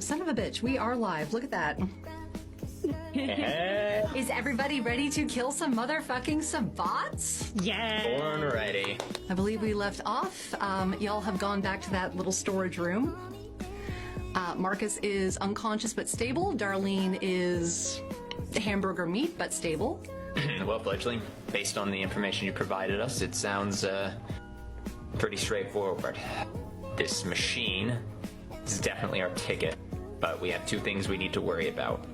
Son of a bitch, we are live. Look at that. Is everybody ready to kill some motherfucking Sabbats? Yeah. Born ready. I believe we left off. Y'all have gone back to that little storage room. Marcus is unconscious but stable. Darlene is hamburger meat but stable. Well, Fledgling, based on the information you provided us, it sounds pretty straightforward. This machine is definitely our ticket, but we have two things we need to worry about.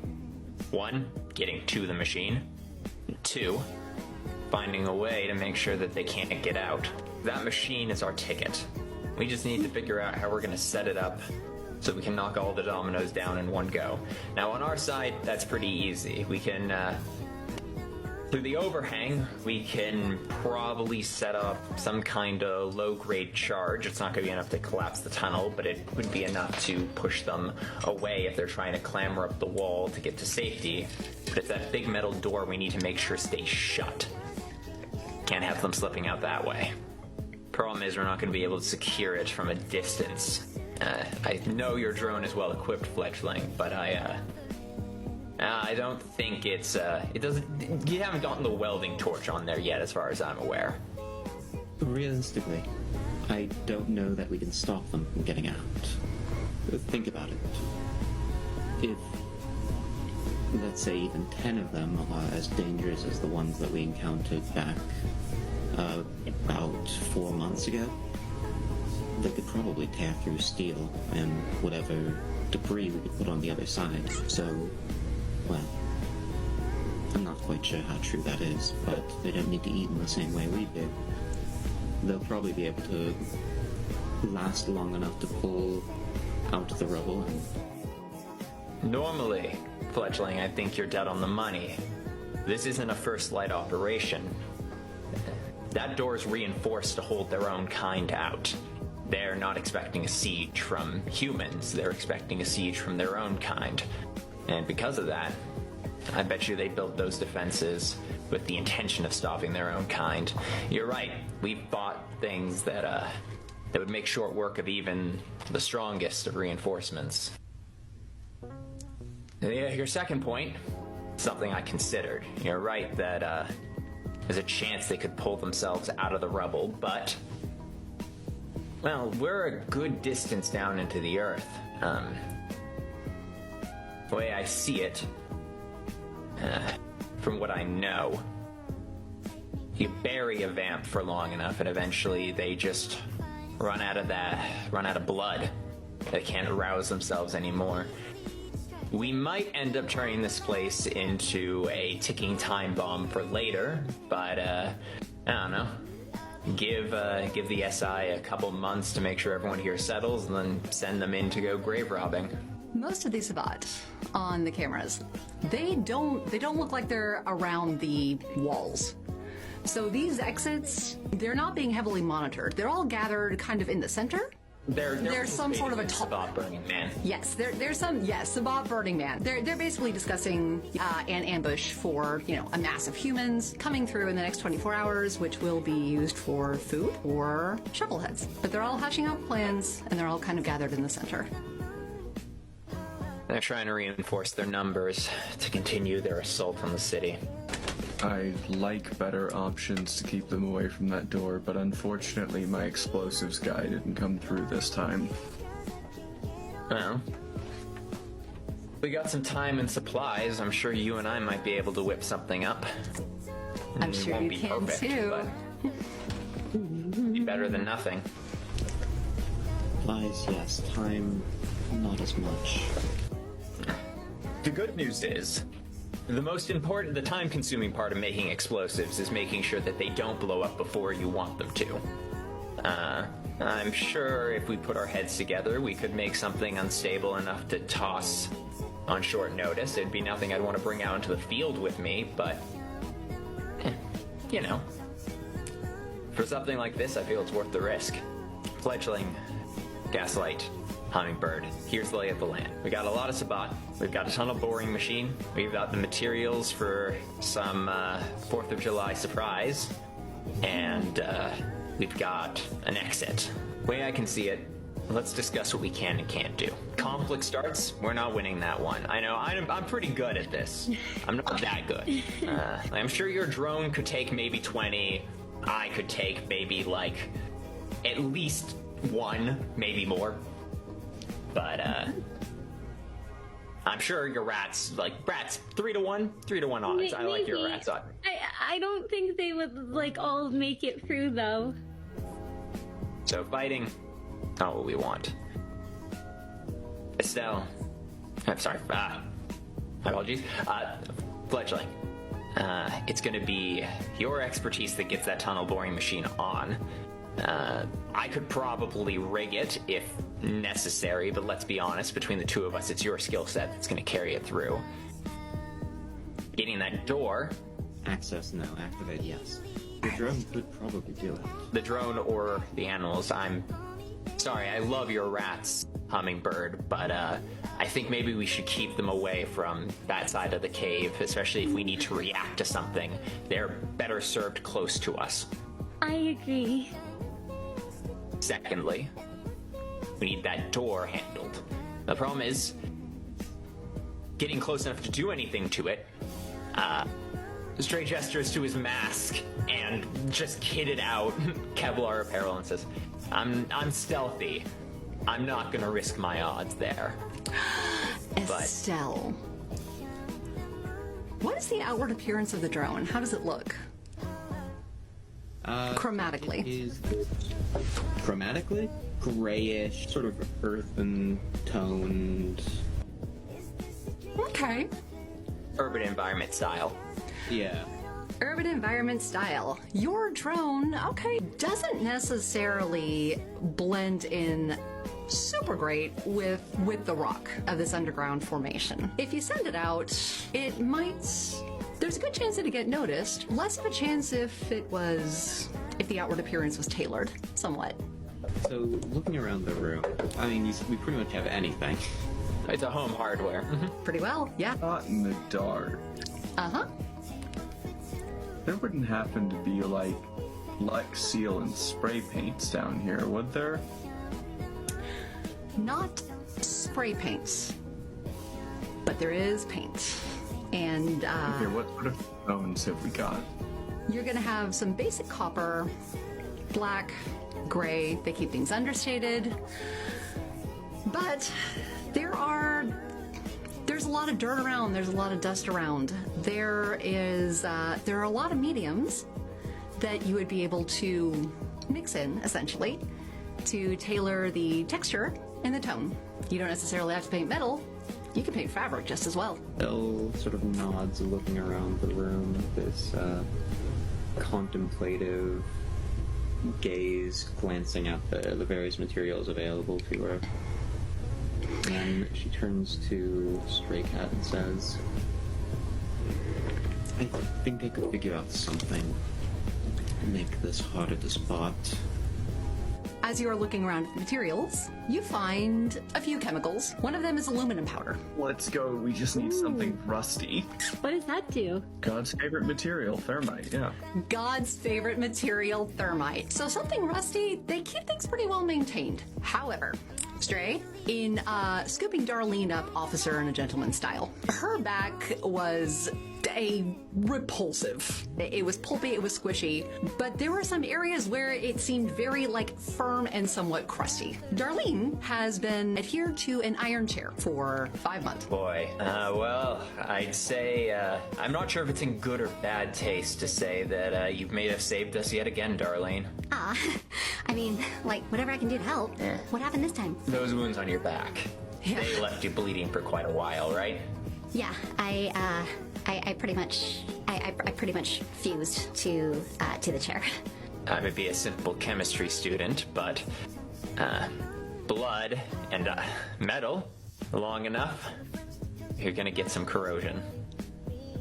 One, getting to the machine. Two, finding a way to make sure that they can't get out. That machine is our ticket. We just need to figure out how we're going to set it up so we can knock all the dominoes down in one go. Now, on our side, that's pretty easy. We can, through the overhang, we can probably set up some kind of low-grade charge. It's not going to be enough to collapse the tunnel, but it would be enough to push them away if they're trying to clamber up the wall to get to safety. But it's that big metal door we need to make sure stays shut. Can't have them slipping out that way. Problem is, we're not going to be able to secure it from a distance. I know your drone is well equipped, Fledgling, but I don't think it's, it doesn't, you haven't gotten the welding torch on there yet, as far as I'm aware. Realistically, I don't know that we can stop them from getting out. Think about it. If, let's say, even 10 of them are as dangerous as the ones that we encountered back about 4 months ago, they could probably tear through steel and whatever debris we could put on the other side. So, well, I'm not quite sure how true that is, but they don't need to eat in the same way we do. They'll probably be able to last long enough to pull out of the rubble. Normally, Fledgling, I think you're dead on the money. This isn't a first light operation. That door's reinforced to hold their own kind out. They're not expecting a siege from humans, they're expecting a siege from their own kind. And because of that, I bet you they built those defenses with the intention of stopping their own kind. You're right, we've bought things that would make short work of even the strongest of reinforcements. Your second point, something I considered. You're right that there's a chance they could pull themselves out of the rubble, but well, we're a good distance down into the earth. The way I see it, from what I know, you bury a vamp for long enough and eventually they just run out of blood. They can't arouse themselves anymore. We might end up turning this place into a ticking time bomb for later, but I don't know. Give the SI a couple months to make sure everyone here settles, and then send them in to go grave robbing. Most of these Sabbat on the cameras, they don't look like they're around the walls. So these exits, they're not being heavily monitored. They're all gathered kind of in the center. There's some sort of a Sabbat Burning Man. Yes, there's some Sabbat Burning Man. They're basically discussing an ambush for a mass of humans coming through in the next 24 hours, which will be used for food or shovelheads. But they're all hashing out plans, and they're all kind of gathered in the center. They're trying to reinforce their numbers to continue their assault on the city. I'd like better options to keep them away from that door, but unfortunately my explosives guy didn't come through this time. Well, we got some time and supplies. I'm sure you and I might be able to whip something up. I'm sure you can too. But be better than nothing. Supplies, yes. Time, not as much. The good news is, the time-consuming part of making explosives is making sure that they don't blow up before you want them to. I'm sure if we put our heads together, we could make something unstable enough to toss on short notice. It'd be nothing I'd want to bring out into the field with me, but, for something like this, I feel it's worth the risk. Fledgling, Gaslight, Hummingbird, here's the lay of the land. We got a lot of Sabbat, we've got a tunnel boring machine, we've got the materials for some 4th of July surprise, and we've got an exit. The way I can see it, let's discuss what we can and can't do. Conflict starts, we're not winning that one. I know, I'm pretty good at this. I'm not that good. I'm sure your drone could take maybe 20. I could take maybe, like, at least 1, maybe more. But, I'm sure your rats 3 to 1 odds. I like your rats on. I don't think they would, like, all make it through, though. So fighting, not what we want. Estelle, I'm sorry, my apologies. Fledgling, it's gonna be your expertise that gets that tunnel boring machine on. I could probably rig it if necessary, but let's be honest, between the two of us, it's your skill set that's gonna carry it through. Getting that door. Access, no. Activate, yes. The drone could probably do it. The drone or the animals, I'm sorry, I love your rats, Hummingbird, but I think maybe we should keep them away from that side of the cave, especially if we need to react to something. They're better served close to us. I agree. Secondly, we need that door handled. The problem is getting close enough to do anything to it. Stray gestures to his mask and just kitted out Kevlar apparel and says, I'm stealthy. I'm not gonna risk my odds there. Estelle, what is the outward appearance of the drone? How does it look? Chromatically. It is chromatically grayish, sort of earthen toned. Okay. Urban environment style. Yeah. Urban environment style. Your drone, okay, doesn't necessarily blend in super great with the rock of this underground formation. If you send it out, it might... There's a good chance it'd get noticed. Less of a chance if the outward appearance was tailored somewhat. So, looking around the room, I mean, we pretty much have anything. It's a home hardware. Pretty well, yeah. Not in the dark. Uh-huh. There wouldn't happen to be, like seal and spray paints down here, would there? Not spray paints, but there is paint. And Okay, what sort of tones have we got? you're gonna have some basic copper, black, gray. They keep things understated. But there's a lot of dirt around, there's a lot of dust around. There are a lot of mediums that you would be able to mix in, essentially, to tailor the texture and the tone. You don't necessarily have to paint metal. You can paint fabric just as well. Bill sort of nods, looking around the room, this contemplative gaze, glancing at the various materials available to her. And she turns to Stray Cat and says, I think I could figure out something to make this harder to spot. As you are looking around at the materials, you find a few chemicals. One of them is aluminum powder. Let's go, we just need something rusty. What does that do? God's favorite material, thermite, yeah. God's favorite material, thermite. So something rusty, they keep things pretty well maintained. However, Stray, in scooping Darlene up officer and a gentleman style, her back was repulsive. It was pulpy, it was squishy, but there were some areas where it seemed very firm and somewhat crusty. Darlene has been adhered to an iron chair for 5 months. Boy, well, I'd say, I'm not sure if it's in good or bad taste to say that you may have saved us yet again, Darlene. I mean, whatever I can do to help. What happened this time? Those wounds on your back, they left you bleeding for quite a while, right? Yeah, I pretty much fused to the chair. I may be a simple chemistry student, but blood and metal long enough, you're gonna get some corrosion.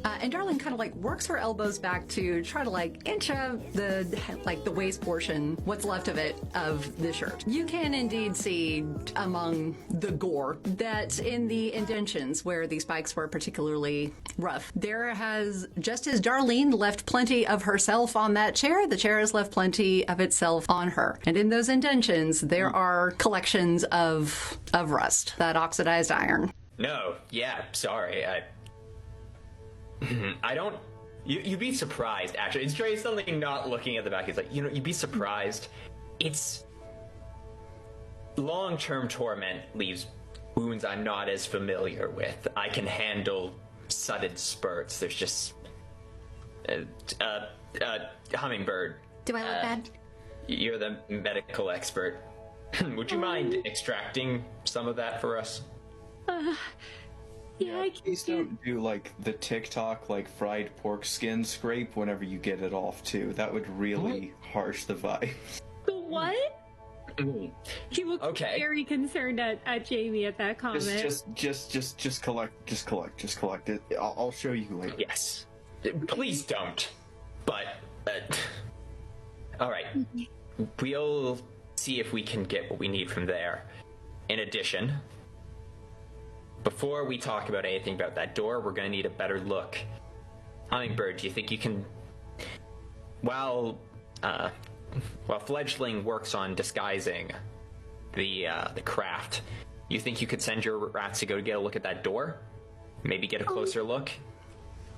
And Darlene kind of like works her elbows back to try to like inch up the waist portion, what's left of it, of the shirt. You can indeed see among the gore that in the indentions where these spikes were particularly rough, there has, just as Darlene left plenty of herself on that chair, the chair has left plenty of itself on her. And in those indentions, there are collections of rust, that oxidized iron. No, yeah, sorry. I don't. You'd be surprised, actually. It's Trey suddenly not looking at the back. He's like, you'd be surprised. It's. Long-term torment leaves wounds I'm not as familiar with. I can handle sudden spurts. There's just. Hummingbird. Do I look bad? You're the medical expert. Would you mind extracting some of that for us? Yeah, I can Please don't do like the TikTok like fried pork skin scrape whenever you get it off too. That would really harsh the vibe. The what? He looked very concerned at Jamie at that comment. Just collect it. I'll show you later. Yes. Please don't. But, alright. We'll see if we can get what we need from there. In addition, before we talk about anything about that door, we're going to need a better look. Hummingbird, do you think you can... While Fledgling works on disguising the craft, you think you could send your rats to go get a look at that door? Maybe get a closer look?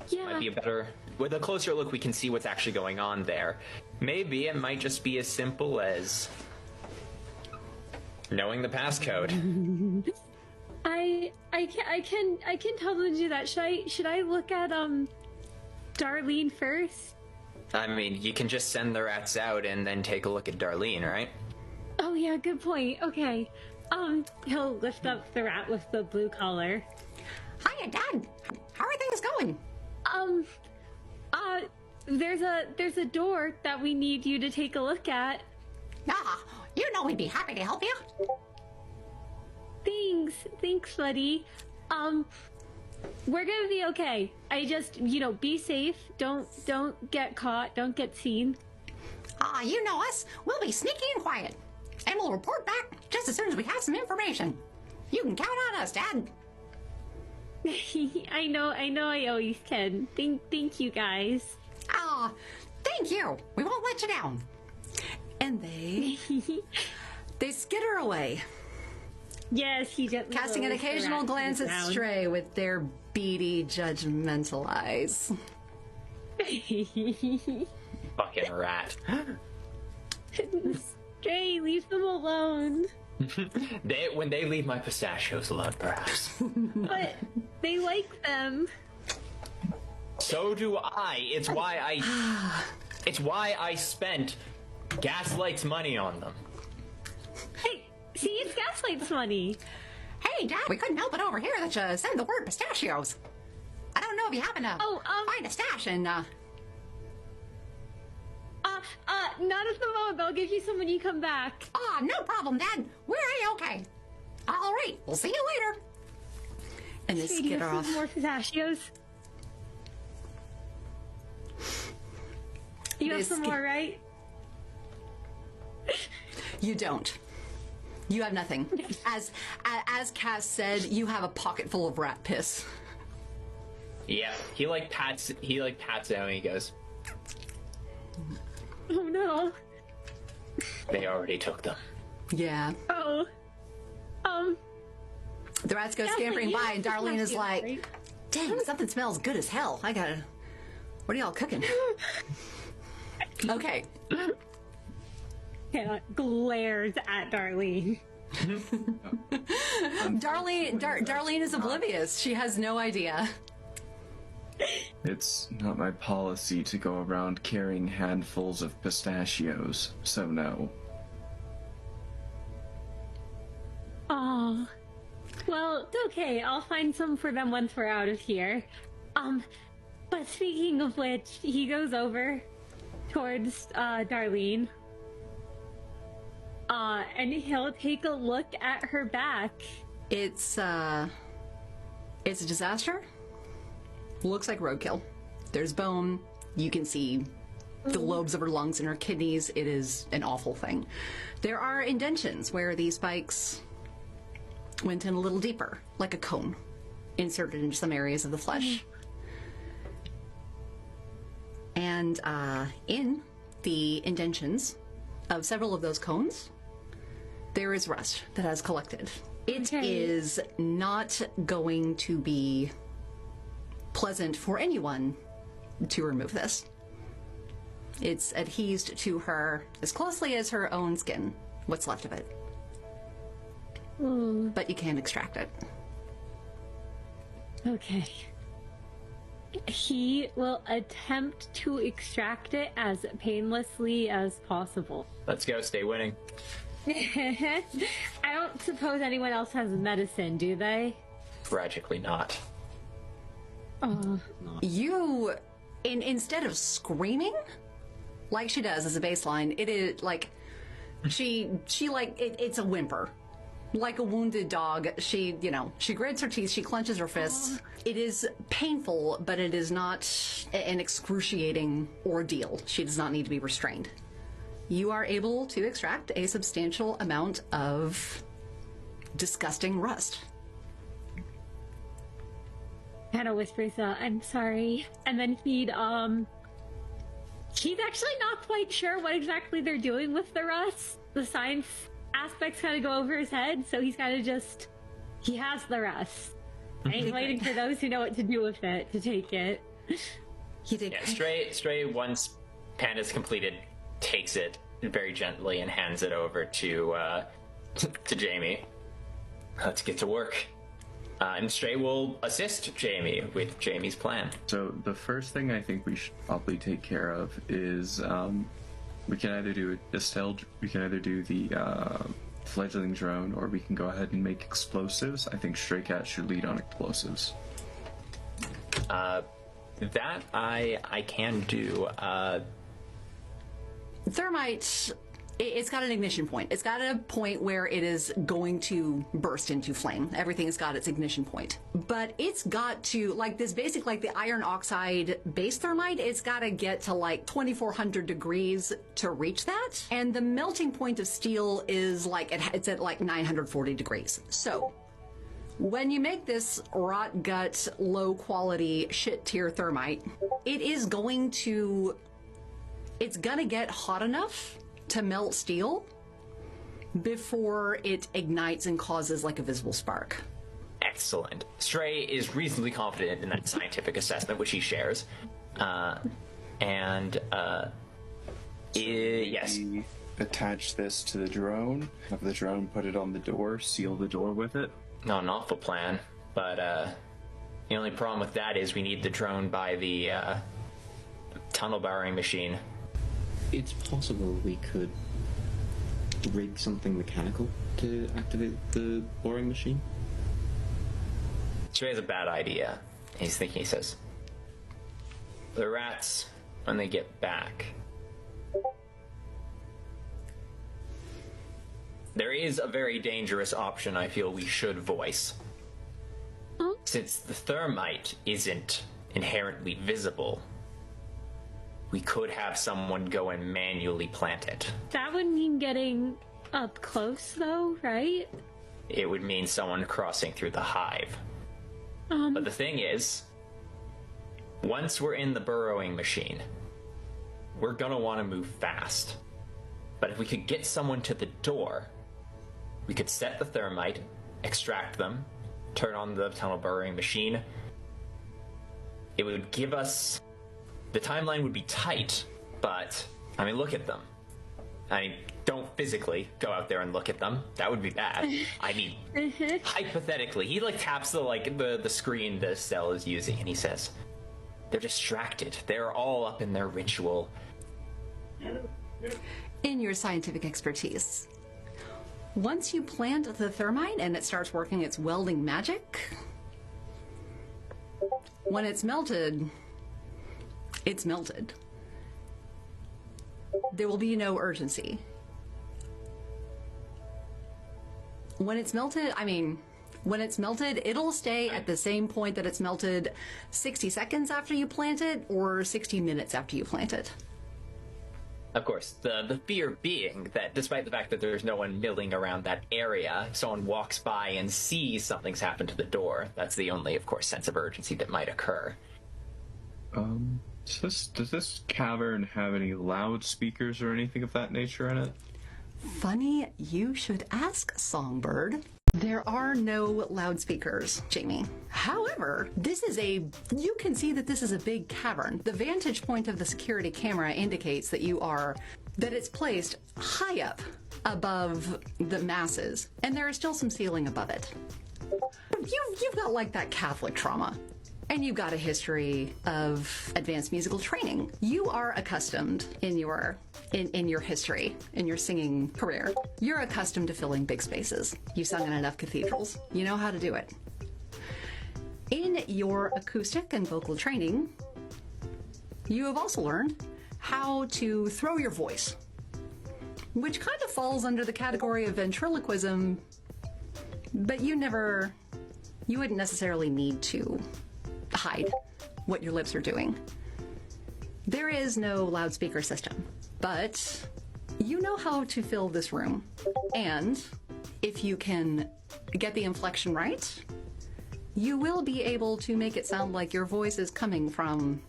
Yeah. Might be a better... With a closer look, we can see what's actually going on there. Maybe it might just be as simple as knowing the passcode. I can tell them to do that. Should I look at Darlene first? I mean, you can just send the rats out and then take a look at Darlene, right? Oh yeah, good point. Okay. He'll lift up the rat with the blue collar. Hiya, Dad. How are things going? There's a door that we need you to take a look at. Ah, you know we'd be happy to help you. Thanks, buddy. We're gonna be okay. I just, be safe. Don't get caught. Don't get seen. You know us. We'll be sneaky and quiet. And we'll report back just as soon as we have some information. You can count on us, Dad. I know I always can. Thank you guys. Thank you. We won't let you down. And they skitter away, Yes, he just casting an occasional glance at Stray with their beady, judgmental eyes. Fucking rat. Stray, leave them alone. When they leave my pistachios alone, perhaps. But they like them. So do I. It's why I spent Gaslight's money on them. Hey, see, it's Gaslight's money. Hey, Dad, we couldn't help but overhear that you said the word pistachios. I don't know if you happen to find a stash in, Not at the moment, but I'll give you some when you come back. No problem, Dad. We're A-okay. All right, we'll see you later. And they Hey, do you skitter have off. some more pistachios? You have some more, right? You don't. You have nothing. As Cass said, you have a pocket full of rat piss. Yeah, he pats out and he goes, Oh no. they already took them. Yeah. Oh. The rats go scampering by, and Darlene is like, dang, something smells good as hell. What are y'all cooking? Okay. Yeah, glares at Darlene. Darlene is oblivious. She has no idea. It's not my policy to go around carrying handfuls of pistachios, so no. Oh. Well, it's okay. I'll find some for them once we're out of here. But speaking of which, he goes over towards Darlene. And he'll take a look at her back. It's a disaster? Looks like roadkill. There's bone. You can see the lobes of her lungs and her kidneys. It is an awful thing. There are indentions where these spikes went in a little deeper, like a cone, inserted into some areas of the flesh. And in the indentions of several of those cones, there is rust that has collected. It is not going to be pleasant for anyone to remove this. It's adhesed to her as closely as her own skin, what's left of it. But you can't extract it. Okay. He will attempt to extract it as painlessly as possible. Let's go, stay winning. I don't suppose anyone else has medicine, do they? Tragically not. You, instead of screaming, like she does as a baseline, it is like, she like, it's a whimper. Like a wounded dog, she grits her teeth, she clenches her fists. It is painful, but it is not an excruciating ordeal. She does not need to be restrained. You are able to extract a substantial amount of disgusting rust. Hannah whispers, I'm sorry. And then he's actually not quite sure what exactly they're doing with the rust. The science aspects kind of go over his head, so he's kind of he has the rust. And he's waiting for those who know what to do with it to take it. He did. Yeah, Stray, once Panda's completed, takes it very gently and hands it over to Jamie. Let's get to work. And Stray will assist Jamie with Jamie's plan. So the first thing I think we should probably take care of is we can either do the fledgling drone, or we can go ahead and make explosives. I think Stray Cat should lead on explosives. That I can do. Thermite, it's got an ignition point. It's got a point where it is going to burst into flame. Everything's got its ignition point. But it's got to, like this basic, like the iron oxide base thermite, it's got to get to like 2400 degrees to reach that. And the melting point of steel is like, it's at like 940 degrees. So when you make this rot gut, low quality shit tier thermite, it's gonna get hot enough to melt steel before it ignites and causes like a visible spark. Excellent. Stray is reasonably confident in that scientific assessment, which he shares. Yes. We attach this to the drone, have the drone put it on the door, seal the door with it. Not an awful plan, but the only problem with that is we need the drone by the tunnel boring machine. It's possible we could rig something mechanical to activate the boring machine. Stray has a bad idea. He's thinking, he says, the rats, when they get back, there is a very dangerous option I feel we should voice. Since the thermite isn't inherently visible, we could have someone go and manually plant it. That would mean getting up close, though, right? It would mean someone crossing through the hive. But the thing is, once we're in the burrowing machine, we're gonna want to move fast. But if we could get someone to the door, we could set the thermite, extract them, turn on the tunnel burrowing machine. It would give us... The timeline would be tight, but, I mean, look at them. I mean, don't physically go out there and look at them. That would be bad. I mean, hypothetically, he, like, taps the screen the cell is using, and he says, they're distracted. They're all up in their ritual. In your scientific expertise, once you plant the thermite and it starts working its welding magic, when it's melted... It's melted. There will be no urgency. When it's melted, I mean, When it's melted, it'll stay at the same point that it's melted 60 seconds after you plant it or 60 minutes after you plant it. Of course, the fear being that despite the fact that there's no one milling around that area, if someone walks by and sees something's happened to the door, that's the only, of course, sense of urgency that might occur. Does this cavern have any loudspeakers or anything of that nature in it? Funny you should ask, Songbird. There are no loudspeakers, Jamie. However, you can see that this is a big cavern. The vantage point of the security camera indicates that it's placed high up above the masses, and there is still some ceiling above it. You've got like that Catholic trauma. And you've got a history of advanced musical training. You are accustomed in your history, in your singing career, you're accustomed to filling big spaces. You've sung in enough cathedrals. You know how to do it. In your acoustic and vocal training, you have also learned how to throw your voice, which kind of falls under the category of ventriloquism, but you wouldn't necessarily need to hide what your lips are doing. There is no loudspeaker system, but you know how to fill this room. And if you can get the inflection right, you will be able to make it sound like your voice is coming from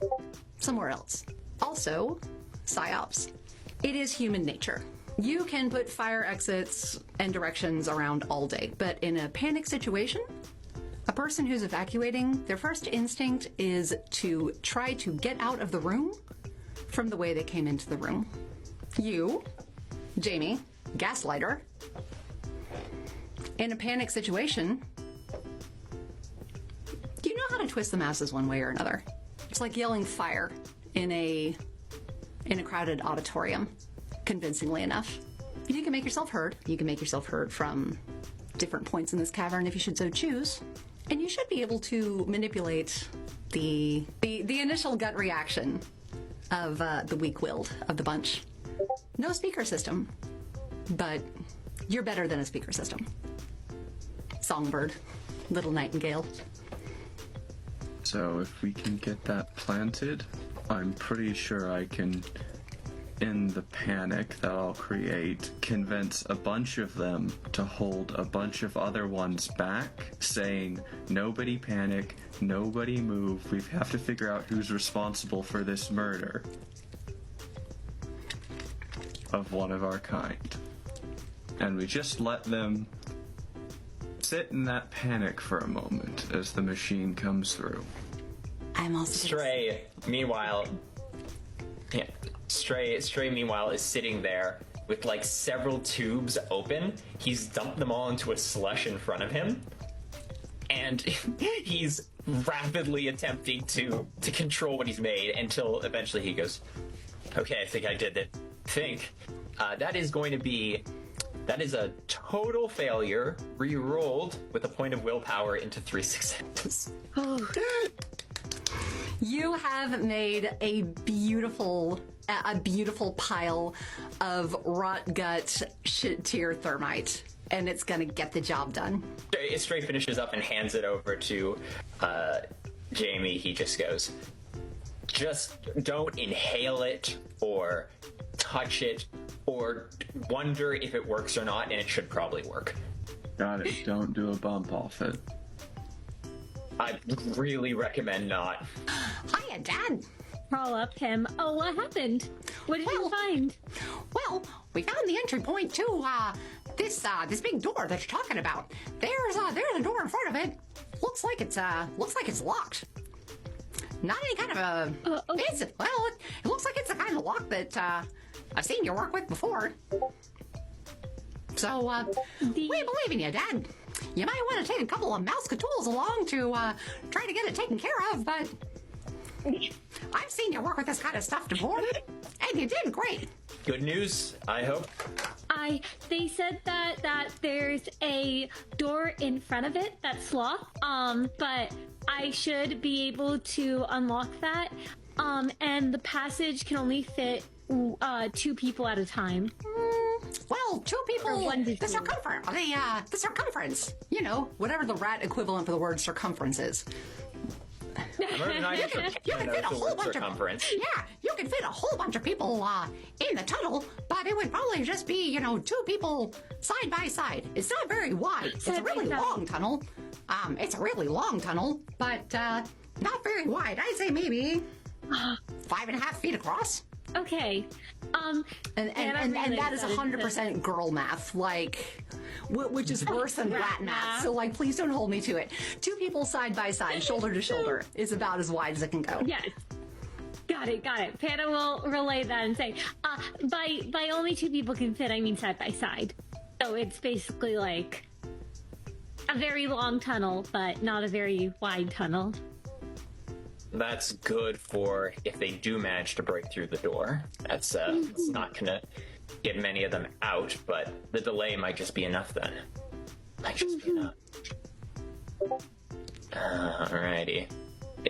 somewhere else. Also, psyops. It is human nature. You can put fire exits and directions around all day, but in a panic situation, a person who's evacuating, their first instinct is to try to get out of the room from the way they came into the room. You, Jamie, gaslighter, in a panic situation, you know how to twist the masses one way or another. It's like yelling fire in a crowded auditorium, convincingly enough. You can make yourself heard. You can make yourself heard from different points in this cavern if you should so choose. And you should be able to manipulate the initial gut reaction of the weak-willed of the bunch. No speaker system, but you're better than a speaker system. Songbird, little nightingale. So if we can get that planted, I'm pretty sure I can, in the panic that I'll create, convince a bunch of them to hold a bunch of other ones back, saying, nobody panic, nobody move, we have to figure out who's responsible for this murder of one of our kind. And we just let them sit in that panic for a moment as the machine comes through. I'm also Stray, meanwhile... Yeah. Stray, meanwhile, is sitting there with, like, several tubes open. He's dumped them all into a slush in front of him. And he's rapidly attempting to control what he's made until eventually he goes, okay, I think I did it. That is a total failure, re-rolled with a point of willpower into 3 successes. Oh. You have made a beautiful pile of rot gut shit tier thermite, and it's gonna get the job done. Stray finishes up and hands it over to Jamie. He just goes, just don't inhale it or touch it or wonder if it works or not, and it should probably work. Got it. Don't do a bump off it. I really recommend not. Hiya, Dad. Crawl up him. Oh, what happened? What did you find? Well, we found the entry point to this big door that you're talking about. There's a door in front of it. Looks like it's locked. Not any kind of a. It looks like it's the kind of lock that I've seen you work with before. So we believe in you, Dad. You might want to take a couple of mouse tools along to try to get it taken care of, but I've seen you work with this kind of stuff before, and you did great. Good news, I hope. They said that there's a door in front of it that's locked, but I should be able to unlock that, and the passage can only fit 2 people at a time. Well, well, two people. one to The two. circumference. The circumference. You know, whatever the rat equivalent for the word circumference is. American Idol for You can fit a whole bunch circumference. of. Yeah, you can fit a whole bunch of people in the tunnel, but it would probably just be, two people side by side. It's not very wide. It's a really long tunnel. It's a really long tunnel, but not very wide. I'd say maybe 5.5 feet across. Okay. And that is 100% girl math, like, which is worse than rat math. So, like, please don't hold me to it. Two people side by side, shoulder to shoulder, is about as wide as it can go. Yes. Got it. Panda will relay that and say, by only two people can fit, I mean side by side. So it's basically like a very long tunnel, but not a very wide tunnel. That's good for if they do manage to break through the door. That's it's not gonna get many of them out, but the delay might just be enough then. Might just be enough. Alrighty.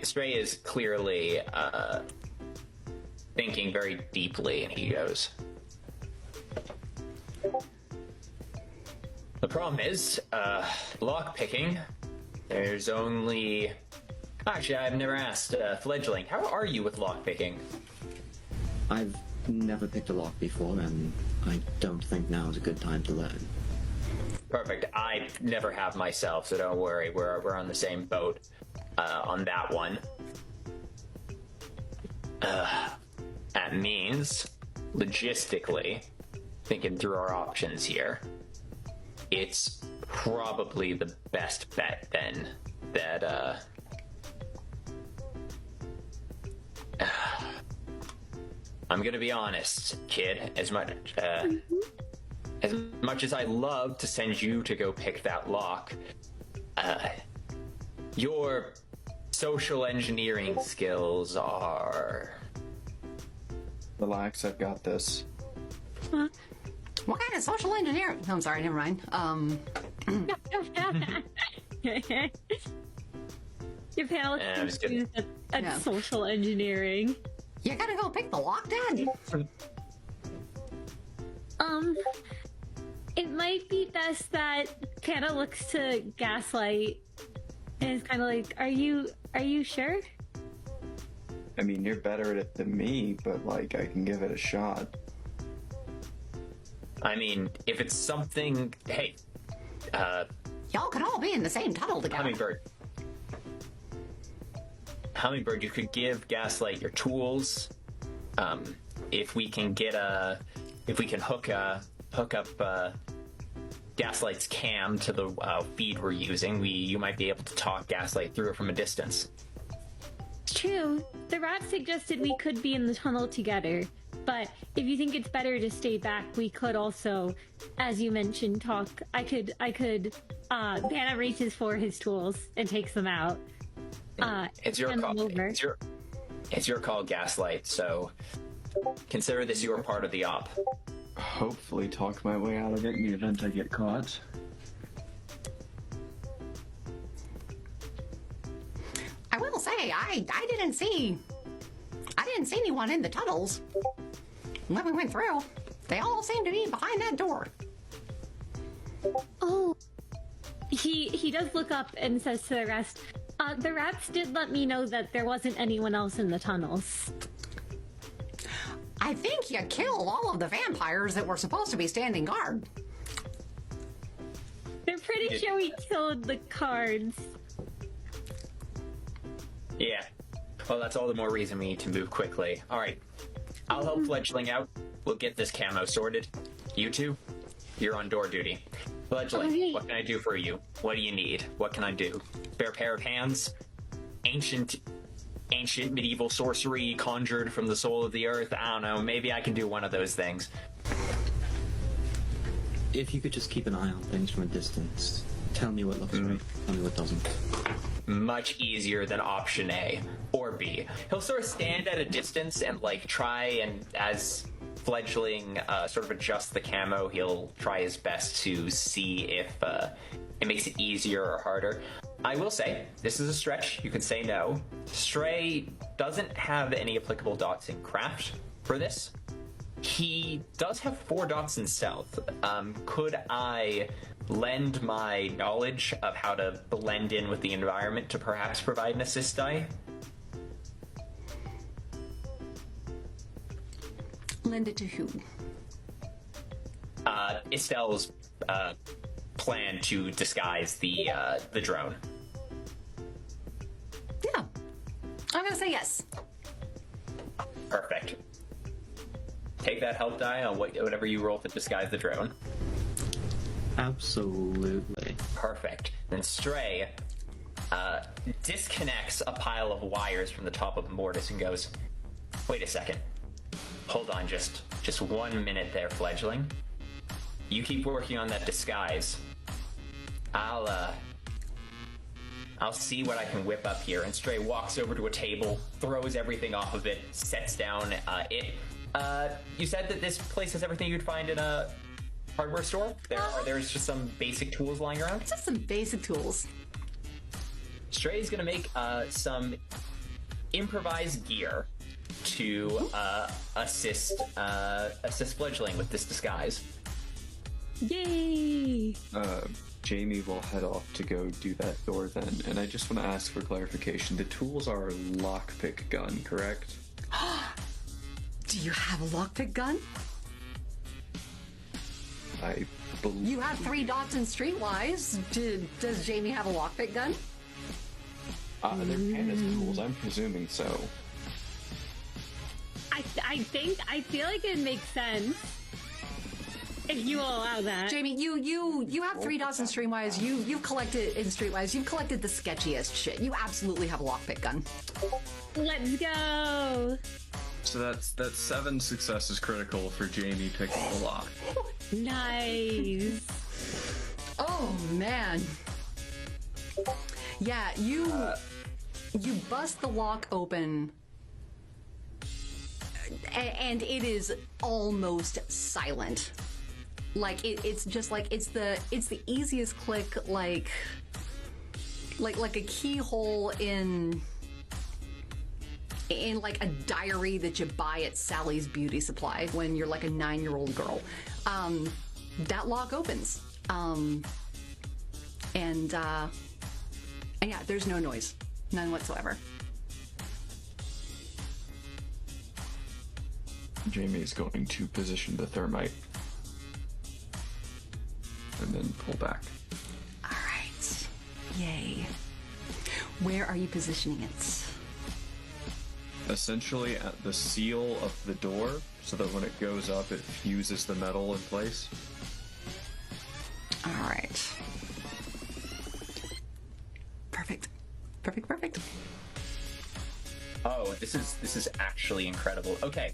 Stray is clearly thinking very deeply, and he goes, the problem is, lock picking. There's only... Actually, I've never asked, Fledgling, how are you with lock picking? I've never picked a lock before, and I don't think now is a good time to learn. Perfect. I never have myself, so don't worry. We're on the same boat on that one. That means, logistically, thinking through our options here, it's probably the best bet then that I'm gonna be honest, kid. As much as I love to send you to go pick that lock, your social engineering skills are... Relax, I've got this. What kind of social engineering? I'm sorry, never mind. Your panel I'm is just kidding. confused at social engineering. You gotta go pick the lock, Dad? It might be best that Panda looks to Gaslight and is kind of like, are you sure? I mean, you're better at it than me, but, like, I can give it a shot. I mean, if it's something... Hey, Y'all can all be in the same tunnel together. Hummingbird, you could give Gaslight your tools. If we can hook up Gaslight's cam to the feed we're using, you might be able to talk Gaslight through it from a distance. It's true. The rat suggested we could be in the tunnel together, but if you think it's better to stay back, we could also, as you mentioned, talk. I could. Panda reaches for his tools and takes them out. It's your call. It's your call, Gaslight. So consider this your part of the op. Hopefully talk my way out of it in the event I get caught. I will say, I didn't see anyone in the tunnels when we went through. They all seemed to be behind that door. Oh, he does look up and says to the rest, the rats did let me know that there wasn't anyone else in the tunnels. I think you killed all of the vampires that were supposed to be standing guard. They're pretty sure we killed the cards. Yeah. Well, that's all the more reason we need to move quickly. All right. I'll help Fledgling out. We'll get this camo sorted. You two, you're on door duty. Fledgling, Okay. What can I do for you? What do you need? What can I do? Spare pair of hands? Ancient medieval sorcery conjured from the soul of the earth? I don't know. Maybe I can do one of those things. If you could just keep an eye on things from a distance, tell me what looks right, tell me what doesn't. Much easier than option A or B. He'll sort of stand at a distance and try and, as Fledgling sort of adjusts the camo, he'll try his best to see if it makes it easier or harder. I will say, this is a stretch. You can say no. Stray doesn't have any applicable dots in craft for this. He does have 4 dots in stealth. Could I lend my knowledge of how to blend in with the environment to perhaps provide an assist die? Lend it to who? Estelle's plan to disguise the drone. Yeah. I'm gonna say yes. Perfect. Take that help die on whatever you roll to disguise the drone. Absolutely. Perfect. Then Stray disconnects a pile of wires from the top of Mortis and goes, "Wait a second. Hold on just 1 minute there, fledgling. You keep working on that disguise. I'll see what I can whip up here." And Stray walks over to a table, throws everything off of it, sets down it. You said that this place has everything you'd find in a hardware store? There's just some basic tools lying around? Just some basic tools. Stray's gonna make some improvised gear to assist Fledgling with this disguise. Yay! Jamie will head off to go do that door then, and I just want to ask for clarification. The tools are lockpick gun, correct? Do you have a lockpick gun? I believe You have 3 dots in Streetwise. Does Jamie have a lockpick gun? they're Candace tools. I'm presuming so. I feel like it makes sense. If you will allow that. Jamie, you have 3 dots in Streetwise. You've collected in Streetwise. You've collected the sketchiest shit. You absolutely have a lockpick gun. Let's go! So that's 7 successes critical for Jamie picking the lock. Nice! Oh man. Yeah, you bust the lock open, and it is almost silent. Like it's just like it's the easiest click, like a keyhole in like a diary that you buy at Sally's Beauty Supply when you're like a 9-year-old girl. That lock opens, and yeah, there's no noise, none whatsoever. Jamie is going to position the thermite and then pull back. All right, yay. Where are you positioning it? Essentially at the seal of the door, so that when it goes up, it fuses the metal in place. All right. Perfect. Oh, this is actually incredible. Okay,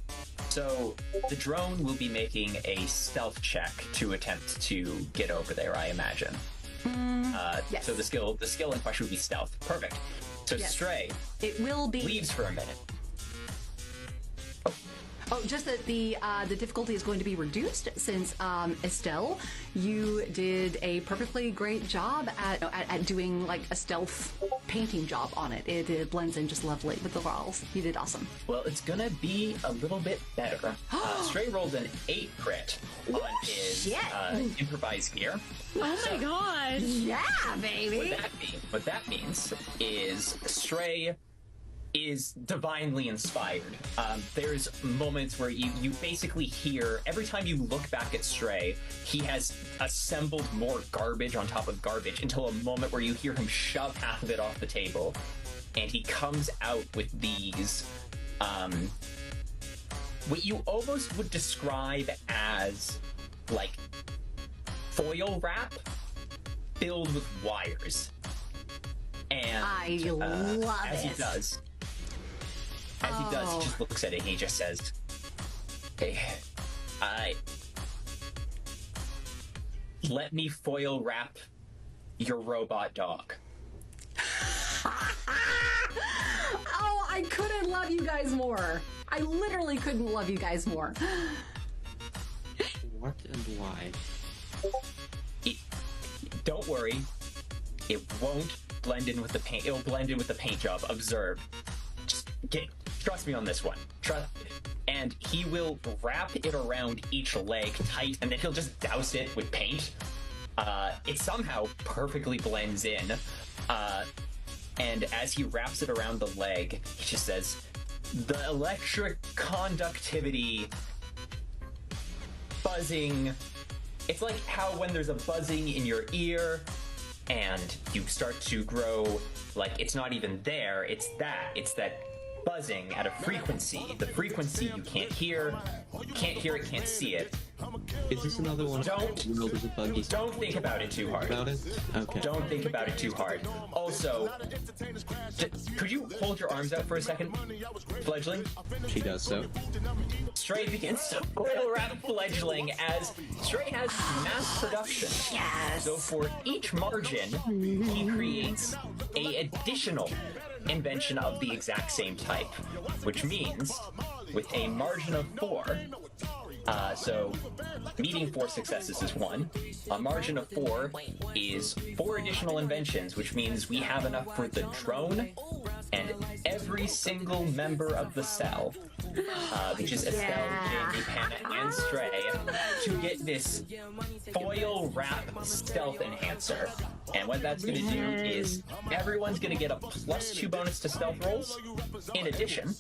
so the drone will be making a stealth check to attempt to get over there, I imagine. Yes. So the skill in question would be stealth. Perfect. So Yes. Stray It will be. leaves for a minute. Oh, just that the difficulty is going to be reduced since Estelle, you did a perfectly great job at doing like a stealth painting job on it. It blends in just lovely with the walls. You did awesome. Well, it's gonna be a little bit better. Stray rolled an 8 crit on his shit. improvised gear. Oh my gosh! Yeah, baby. What that means is Stray is divinely inspired. There's moments where you basically hear, every time you look back at Stray, he has assembled more garbage on top of garbage until a moment where you hear him shove half of it off the table, and he comes out with these, what you almost would describe as, like, foil wrap filled with wires. And I love as it. he does, he just looks at it and he just says, "Hey, let me foil wrap your robot dog." Oh, I couldn't love you guys more. I literally couldn't love you guys more. What and why? Don't worry, it won't blend in with the paint. It'll blend in with the paint job. Observe. Just trust me on this one. and he will wrap it around each leg tight, and then he'll just douse it with paint. It somehow perfectly blends in, and as he wraps it around the leg, he just says, "The electric conductivity buzzing." It's like how when there's a buzzing in your ear and you start to grow, like it's not even there, it's that buzzing at a frequency. The frequency you can't hear it, can't see it. Is this another one? Don't think about it too hard. About it? Okay. Don't think about it too hard. Also, could you hold your arms out for a second, Fledgling? She does so. Stray begins to foil wrap Fledgling as Stray has mass production. Yes. So for each margin, he creates a additional invention of the exact same type, which means with a margin of 4, so meeting 4 successes is 1. A margin of 4 is 4 additional inventions, which means we have enough for the drone and every single member of the cell, which is Estelle, Jamie, Hannah, and Stray, to get this foil wrap stealth enhancer. And what that's going to do is everyone's going to get a +2 bonus to stealth rolls. In addition,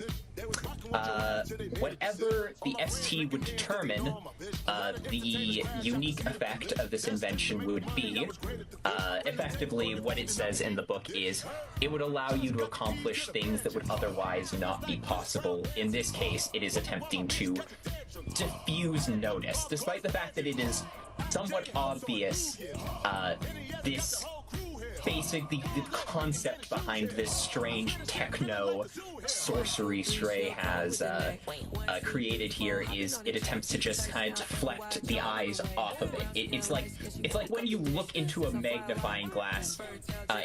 whatever the ST would determine the unique effect of this invention would be, effectively what it says in the book is it would allow you to accomplish things that would otherwise not be possible. In this case, it is attempting to diffuse notice, despite the fact that it is somewhat obvious. This basically the concept behind this strange techno sorcery Stray has created here is it attempts to just kind of deflect the eyes off of it. It's like when you look into a magnifying glass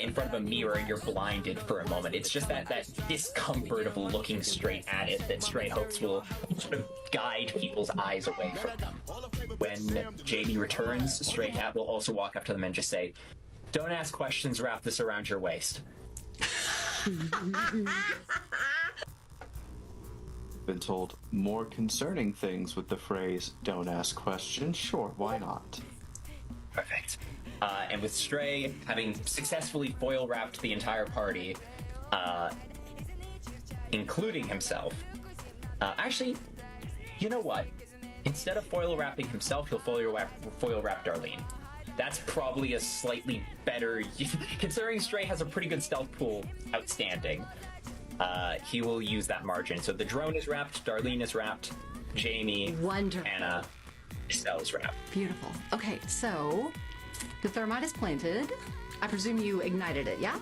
in front of a mirror and you're blinded for a moment. It's just that discomfort of looking straight at it that Stray hopes will sort of guide people's eyes away from them. When Jamie returns, Stray Cat will also walk up to them and just say, "Don't ask questions, wrap this around your waist." Been told more concerning things with the phrase, "Don't ask questions." Sure, why not? Perfect. And with Stray having successfully foil wrapped the entire party, including himself, actually, you know what? Instead of foil wrapping himself, he'll foil wrap Darlene. That's probably a slightly better, considering Stray has a pretty good stealth pool outstanding. He will use that margin. So the drone is wrapped, Darlene is wrapped, Jamie, Wonderful. Anna, Estelle is wrapped. Beautiful. Okay, so the thermite is planted. I presume you ignited it, yeah?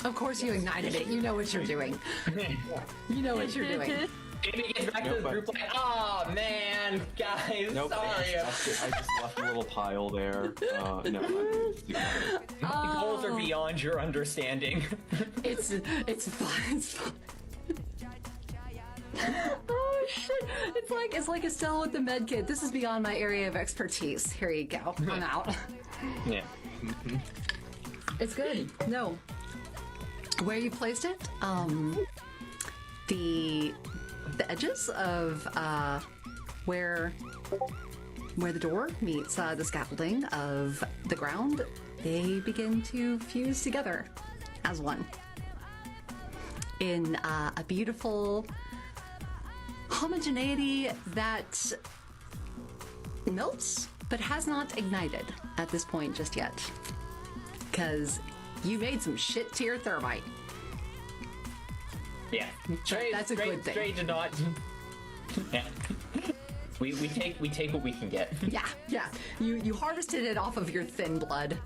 Of course you ignited it. You know what you're doing. You know what you're doing. Jamie gets back to the group like, "Oh man, guys, Nope. sorry." I just left a little pile there. No, The goals are beyond your understanding. It's fun. It's fun. Oh shit! It's like Estelle with the med kit. This is beyond my area of expertise. Here you go. I'm out. Yeah. It's good. No. Where you placed it? The edges of where the door meets the scaffolding of the ground, they begin to fuse together as one in a beautiful homogeneity that melts but has not ignited at this point just yet, because you made some shit tier thermite. Yeah. That's a good thing. Stray did not. Yeah. We take what we can get. Yeah. You harvested it off of your thin blood.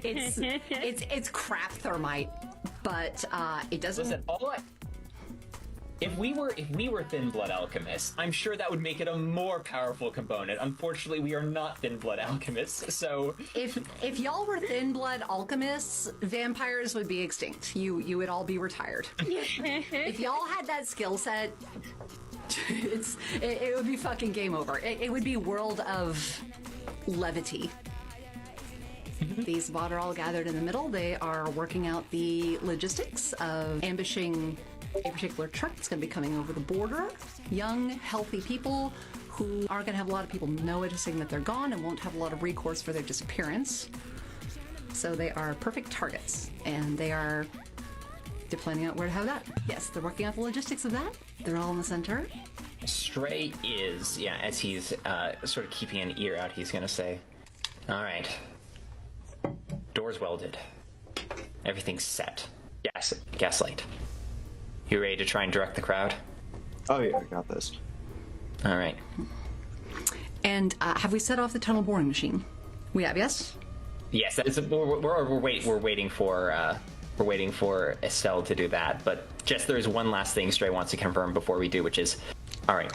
It's crap thermite, but it doesn't. Listen, if we were thin blood alchemists, I'm sure that would make it a more powerful component. Unfortunately, we are not thin blood alchemists, so if y'all were thin blood alchemists, vampires would be extinct. You would all be retired. If y'all had that skill set, it would be fucking game over. It would be world of levity. These bot are all gathered in the middle. They are working out the logistics of ambushing a particular truck that's going to be coming over the border. Young, healthy people who aren't going to have a lot of people noticing that they're gone and won't have a lot of recourse for their disappearance. So they are perfect targets, and they're planning out where to have that. Yes, they're working out the logistics of that. They're all in the center. Stray is, as he's sort of keeping an ear out, he's gonna say, all right, doors welded, everything's set, gaslight. You ready to try and direct the crowd? Oh yeah, I got this. All right. And have we set off the tunnel boring machine? We have, yes? Yes, that's we're waiting for Estelle to do that. But just there's one last thing Stray wants to confirm before we do, which is, all right,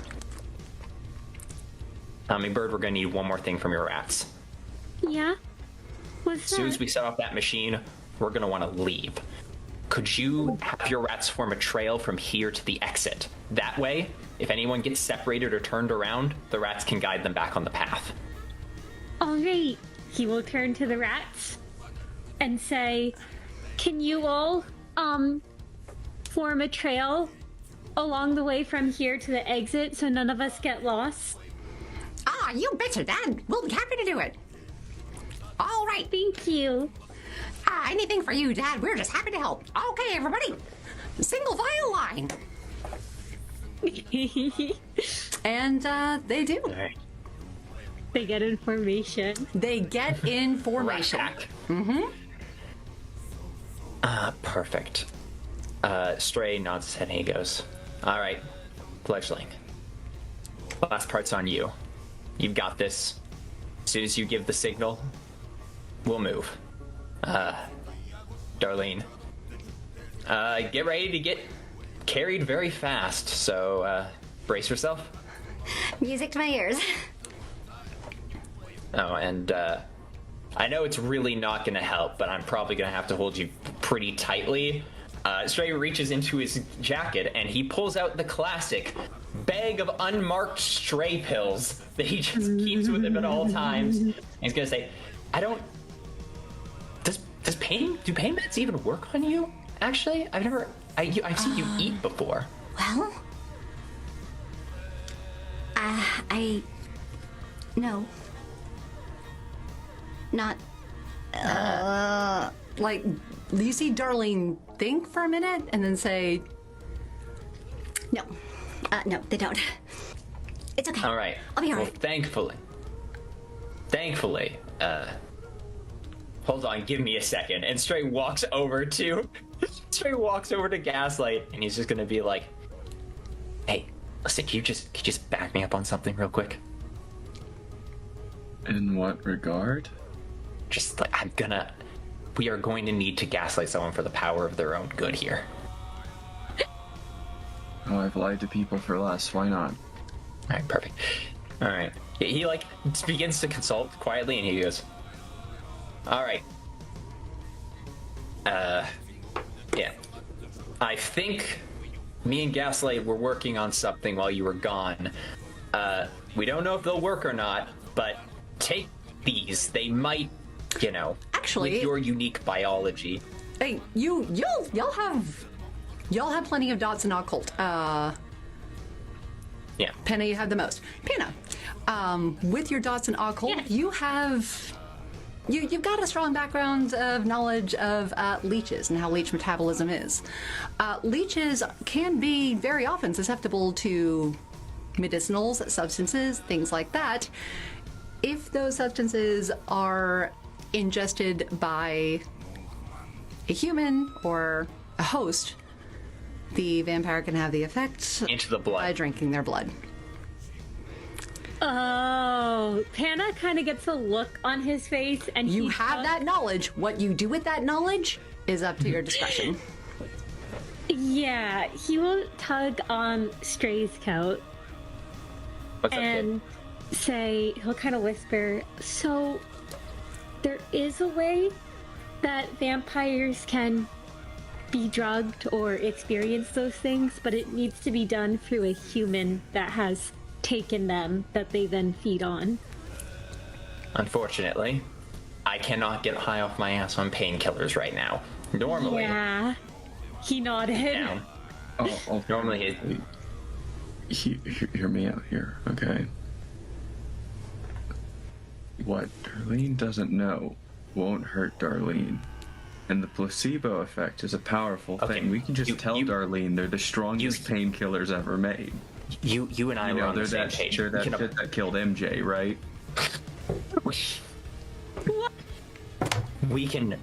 Hummingbird, we're gonna need one more thing from your rats. Yeah? What's As soon as we set off that machine, we're gonna want to leave. Could you have your rats form a trail from here to the exit? That way, if anyone gets separated or turned around, the rats can guide them back on the path. All right. He will turn to the rats and say, can you all form a trail along the way from here to the exit so none of us get lost? Ah, you betcha, Dad. We'll be happy to do it. All right. Thank you. Anything for you, Dad. We're just happy to help. Okay, everybody. Single file line. And they do. All right. They get information. They get information. Rat pack. Perfect. Stray nods his head and he goes, all right, fledgling. Last part's on you. You've got this. As soon as you give the signal, we'll move. Darlene, get ready to get carried very fast, so brace yourself. Music to my ears. Oh, and I know it's really not going to help, but I'm probably going to have to hold you pretty tightly. Stray reaches into his jacket and he pulls out the classic bag of unmarked stray pills that he just keeps with him at all times. And he's going to say, do pain meds even work on you? Actually, I've seen you eat before. Well, no. Not, Like, you see Darlene think for a minute and then say, no. No, they don't. It's okay. All right. I'll be all well, right. Thankfully, hold on, give me a second. And Stray walks over to Gaslight, and he's just gonna be like, "Hey, listen, can you just back me up on something real quick?" In what regard? Just like we are going to need to gaslight someone for the power of their own good here. Oh, I've lied to people for less. Why not? All right, perfect. All right. He like begins to consult quietly, and he goes, "All right. Yeah. I think me and Gaslight were working on something while you were gone. We don't know if they'll work or not, but take these. They might, Actually, with your unique biology." hey, y'all have plenty of dots in occult. Yeah. Penna, you have the most. Penna, with your dots in occult, Yes. you've got a strong background of knowledge of leeches and how leech metabolism is. Leeches can be very often susceptible to medicinals, substances, things like that. If those substances are ingested by a human or a host, the vampire can have the effect Into the blood. by drinking their blood. Oh, Panna kind of gets a look on his face, and You he have that knowledge. What you do with that knowledge is up to your discretion. Yeah, he will tug on Stray's coat What's up, and say, he'll kind of whisper, so there is a way that vampires can be drugged or experience those things, but it needs to be done through a human that has taken them, that they then feed on. Unfortunately, I cannot get high off my ass on painkillers right now. Normally, Yeah, he nodded. down. Normally Hear me out here, okay? What Darlene doesn't know won't hurt Darlene. And the placebo effect is a powerful thing. We can just tell Darlene they're the strongest painkillers ever made. You and I were on the same page. They're that shit that killed MJ, right? We can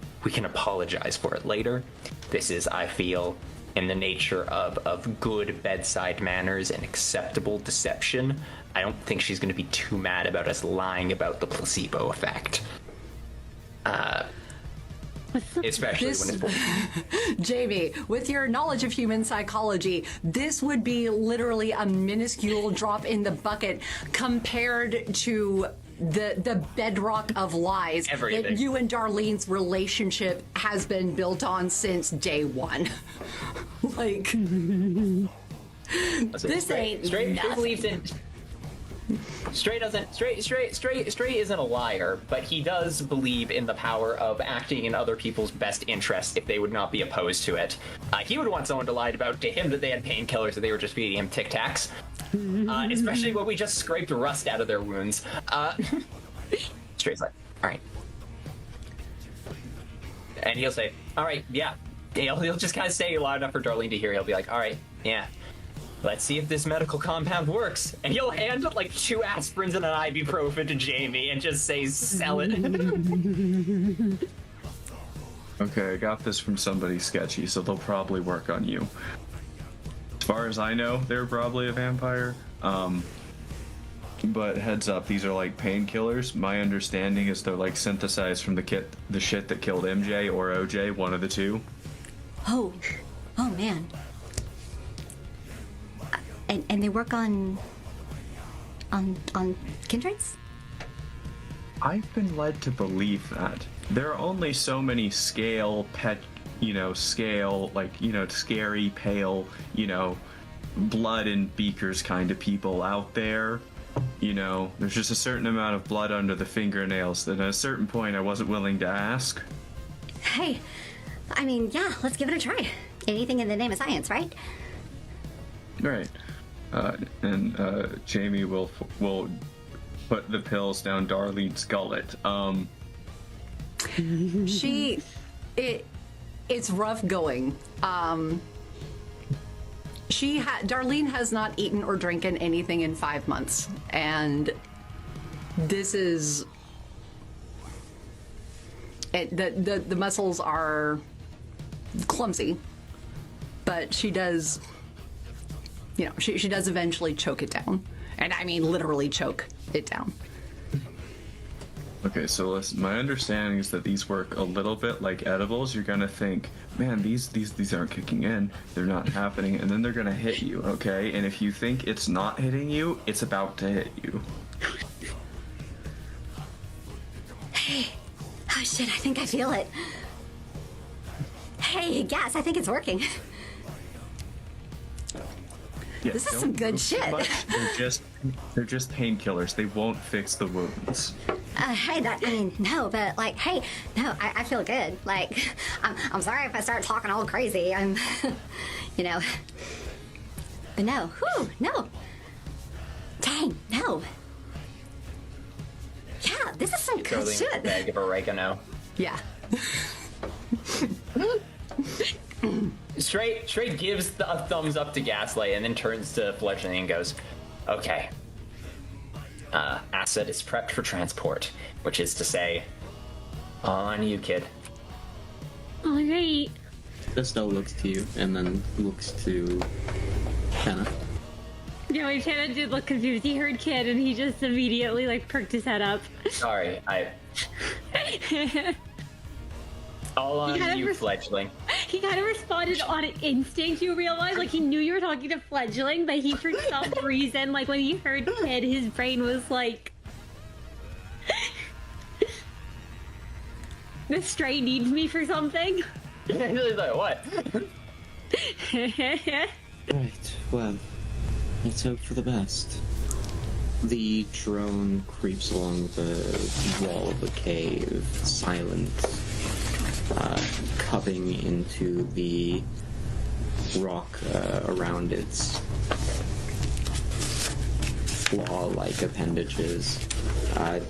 apologize for it later. This is, I feel, in the nature of good bedside manners and acceptable deception. I don't think she's going to be too mad about us lying about the placebo effect. Especially when it's bullshit. Jamie, with your knowledge of human psychology, this would be literally a minuscule drop in the bucket compared to the bedrock of lies that you and Darlene's relationship has been built on since day one. Like, this ain't Straight believes in. Straight isn't a liar, but he does believe in the power of acting in other people's best interests if they would not be opposed to it. He would want someone to lie about to him that they had painkillers that they were just feeding him Tic Tacs. Especially when we just scraped rust out of their wounds. Straight's like, all right. And he'll say, all right, yeah. He'll just kind of say loud enough for Darlene to hear. He'll be like, all right, yeah. Let's see if this medical compound works. And he'll hand like 2 aspirins and an ibuprofen to Jamie and just say, sell it. Okay, I got this from somebody sketchy, so they'll probably work on you. As far as I know, they're probably a vampire. But heads up, these are like painkillers. My understanding is they're like synthesized from the shit that killed MJ or OJ, one of the two. Oh man. And they work on kindreds? I've been led to believe that. There are only so many scary, pale, blood in beakers kind of people out there. There's just a certain amount of blood under the fingernails that at a certain point I wasn't willing to ask. Hey, I mean, yeah, let's give it a try. Anything in the name of science, right? Right. And Jamie will put the pills down Darlene's gullet. It's rough going. Darlene has not eaten or drinking anything in 5 months, and this is the muscles are clumsy, but she does. She does eventually choke it down. And I mean literally choke it down. Okay, so listen, my understanding is that these work a little bit like edibles. You're gonna think, man, these aren't kicking in, they're not happening, and then they're gonna hit you, okay? And if you think it's not hitting you, it's about to hit you. Hey, oh shit, I think I feel it. Hey, gas, I think it's working. Yeah, this is some good shit. They're just painkillers. They won't fix the wounds. Hey, no, but like, hey, no, I feel good. Like, I'm sorry if I start talking all crazy. I'm, but no, no. Dang, no. Yeah, this is some good shit. A bag of oregano. Yeah. Straight gives a thumbs up to Gaslight and then turns to Fledgling and goes, okay. Asset is prepped for transport, which is to say, on you, kid. Alright. Gusto looks to you and then looks to Hannah. No, Hannah did look confused. He heard kid and he just immediately perked his head up. Sorry, all on you, Fledgling. He kind of responded on instinct, you realize? He knew you were talking to Fledgling, but he, for some reason, when he heard kid, his brain was like... The stray needs me for something? He's like, what? Right, well, let's hope for the best. The drone creeps along the wall of the cave, silent, cupping into the rock around its claw-like appendages,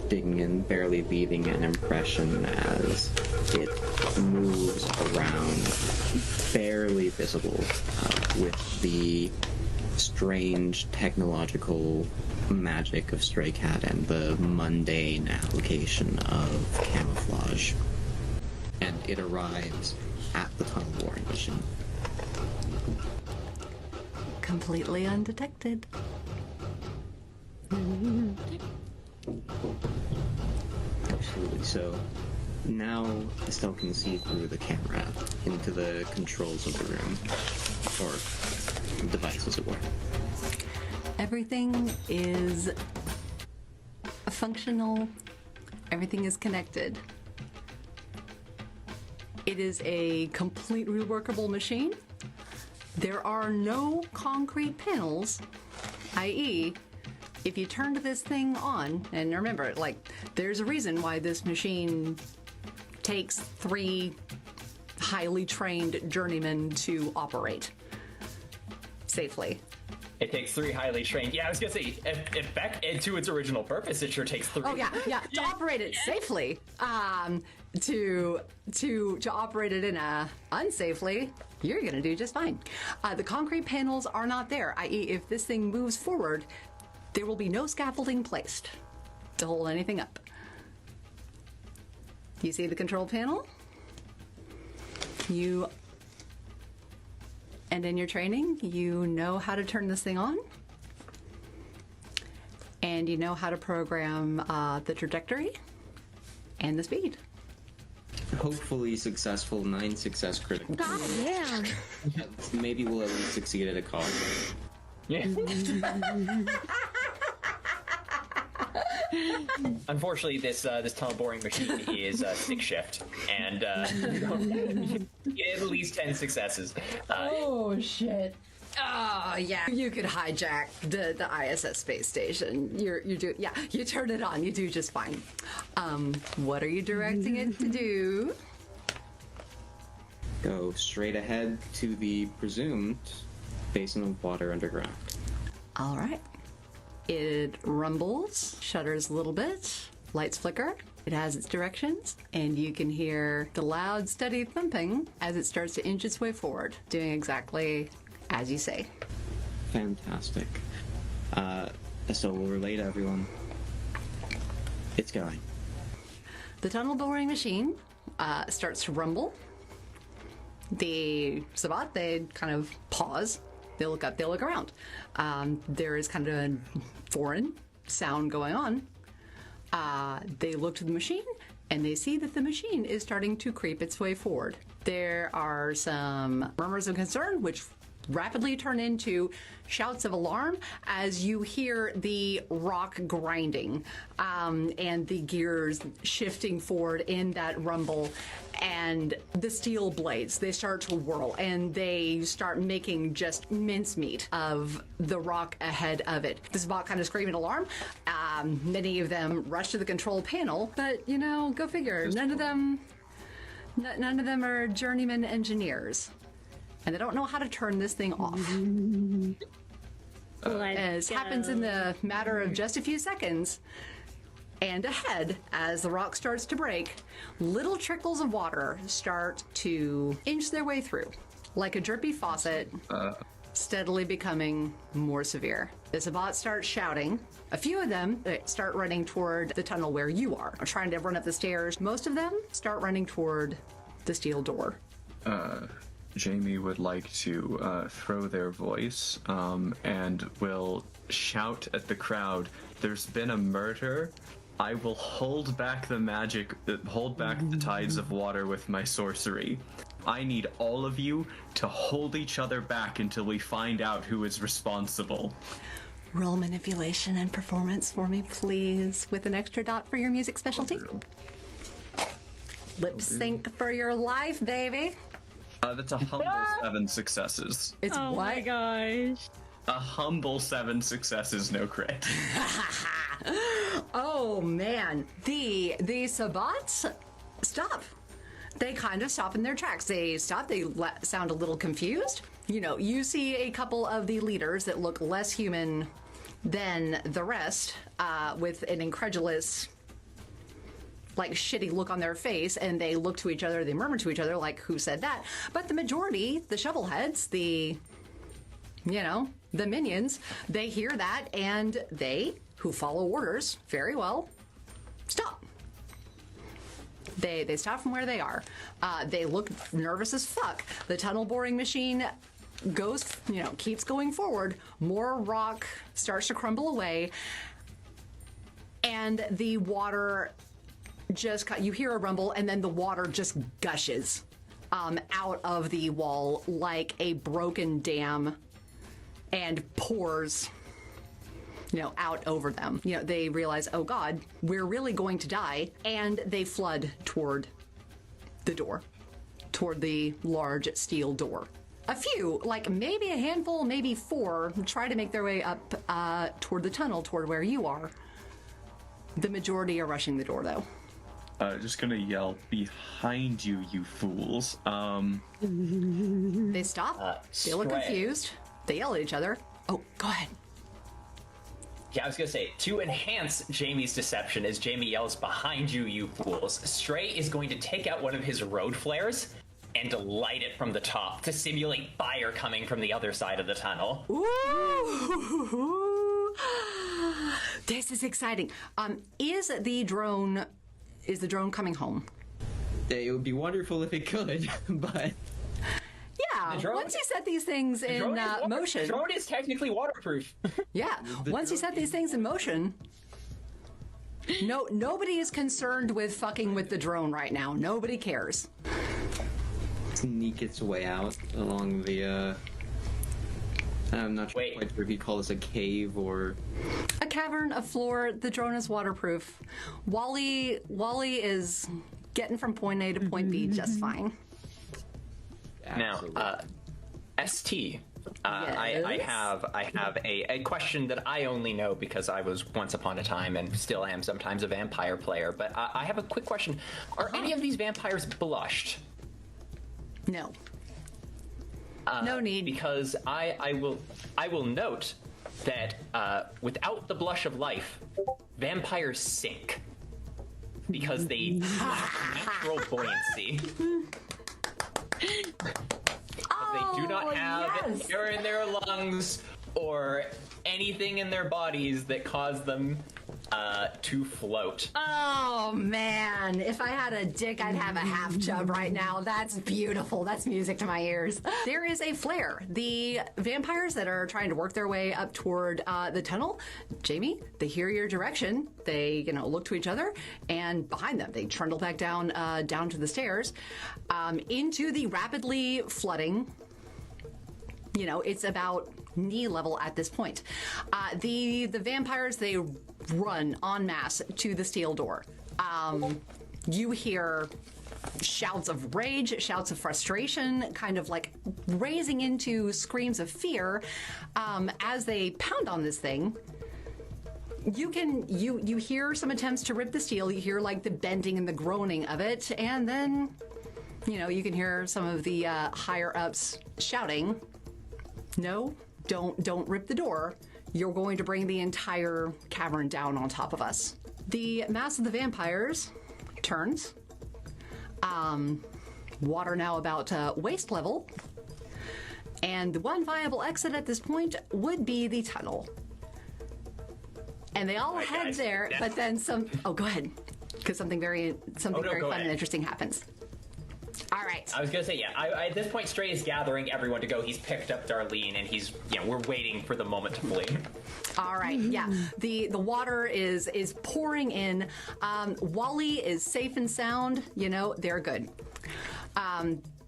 digging in, barely leaving an impression as it moves around, barely visible, with the strange technological magic of Stray Cat and the mundane application of camouflage. And it arrives at the tunnel boring machine. Completely undetected. Absolutely. So now Estelle can see through the camera into the controls of the room, or device, as it were. Everything is functional. Everything is connected. It is a completely workable machine. There are no concrete panels, i.e., if you turn this thing on, and remember, like, there's a reason why this machine takes 3 highly trained journeymen to operate safely. It takes 3 highly trained. Yeah, I was gonna say, if back into its original purpose, it sure takes 3. Oh yeah. To operate it safely, to operate it in a unsafely, you're gonna do just fine. The concrete panels are not there, i.e., if this thing moves forward, there will be no scaffolding placed to hold anything up. You see the control panel? And in your training, you know how to turn this thing on, and you know how to program the trajectory and the speed. Hopefully successful, 9 success critical. God damn. Maybe we'll at least succeed at a cost. Yeah. Unfortunately, this tunnel boring machine is stick shift, and at least 10 successes. Oh shit! Oh yeah, you could hijack the ISS space station. You turn it on. You do just fine. What are you directing it to do? Go straight ahead to the presumed basin of water underground. All right. It rumbles, shudders a little bit, lights flicker. It has its directions, and you can hear the loud, steady thumping as it starts to inch its way forward, doing exactly as you say. Fantastic. So we'll relay to everyone. It's going. The tunnel boring machine starts to rumble. The Sabbat, they kind of pause. They look up, they look around. There is kind of a foreign sound going on. They look to the machine, and they see that the machine is starting to creep its way forward. There are some murmurs of concern, which rapidly turn into shouts of alarm as you hear the rock grinding and the gears shifting forward in that rumble, and the steel blades, they start to whirl and they start making just mincemeat of the rock ahead of it. This is about kind of screaming alarm. Many of them rush to the control panel, but go figure, none of them are journeyman engineers. And they don't know how to turn this thing off. As happens in the matter of just a few seconds. And ahead, as the rock starts to break, little trickles of water start to inch their way through, like a drippy faucet, steadily becoming more severe. The Sabbat starts shouting. A few of them start running toward the tunnel where you are, trying to run up the stairs. Most of them start running toward the steel door. Jamie would like to throw their voice and will shout at the crowd, "There's been a murder. I will hold back the magic, hold back the tides of water with my sorcery. I need all of you to hold each other back until we find out who is responsible." Roll manipulation and performance for me, please, with an extra dot for your music specialty. Lip sync for your life, baby. That's a humble 7 successes. It's Oh what? my gosh. A humble 7 successes, no crit. Oh man, the Sabbats stop. They kind of stop in their tracks. They stop. They sound a little confused, You see a couple of the leaders that look less human than the rest, with an incredulous, like, shitty look on their face, and they look to each other, they murmur to each other, like, who said that? But the majority, the shovelheads, the minions, they hear that, and they, who follow orders very well, stop. They stop from where they are. They look nervous as fuck. The tunnel boring machine goes, keeps going forward. More rock starts to crumble away, and the water you hear a rumble, and then the water just gushes out of the wall like a broken dam and pours out over them. They realize, oh God, we're really going to die, and they flood toward the door, toward the large steel door. A few, like maybe a handful, maybe 4, try to make their way up toward the tunnel, toward where you are. The majority are rushing the door, though. Just gonna yell, behind you, you fools. They stop. They look Stray. confused. They yell at each other. Oh, go ahead. Yeah, I was gonna say, to enhance Jamie's deception as Jamie yells, behind you, you fools, Stray is going to take out one of his road flares and light it from the top to simulate fire coming from the other side of the tunnel. Ooh! This is exciting. Is the drone coming home? It would be wonderful if it could, but... Yeah, once you set these things in motion... The drone is technically waterproof. Yeah, once you set these things in motion... Nobody is concerned with fucking with the drone right now. Nobody cares. Sneak its way out along the, I'm not quite sure if you call this a cave or... A cavern, a floor, the drone is waterproof. Wally is getting from point A to point B just fine. Absolutely. Now, ST, Yes? I have a question that I only know because I was once upon a time and still am sometimes a vampire player, but I have a quick question. Are any of these vampires blushed? No. No need. Because I will note that without the blush of life, vampires sink because they lack natural buoyancy. They do not have air in their lungs or anything in their bodies that cause them to float. Oh man, if I had a dick, I'd have a half chub right now. That's beautiful. That's music to my ears. There is a flare. The vampires that are trying to work their way up toward the tunnel, Jamie, they hear your direction. They, look to each other, and behind them, they trundle back down to the stairs, into the rapidly flooding. It's about knee level at this point. The vampires, they run en masse to the steel door. You hear shouts of rage, shouts of frustration, kind of like raising into screams of fear as they pound on this thing. You hear some attempts to rip the steel. You hear like the bending and the groaning of it, and then you can hear some of the higher ups shouting, "No, don't rip the door. You're going to bring the entire cavern down on top of us." The mass of the vampires turns. Water now about waist level. And the one viable exit at this point would be the tunnel. And they all head there, but then some... Oh, go ahead. Because something very fun and interesting happens. All right. I was gonna say, yeah. At this point, Stray is gathering everyone to go. He's picked up Darlene, and he's, we're waiting for the moment to flee. All right. Yeah. The water is pouring in. Wally is safe and sound. They're good.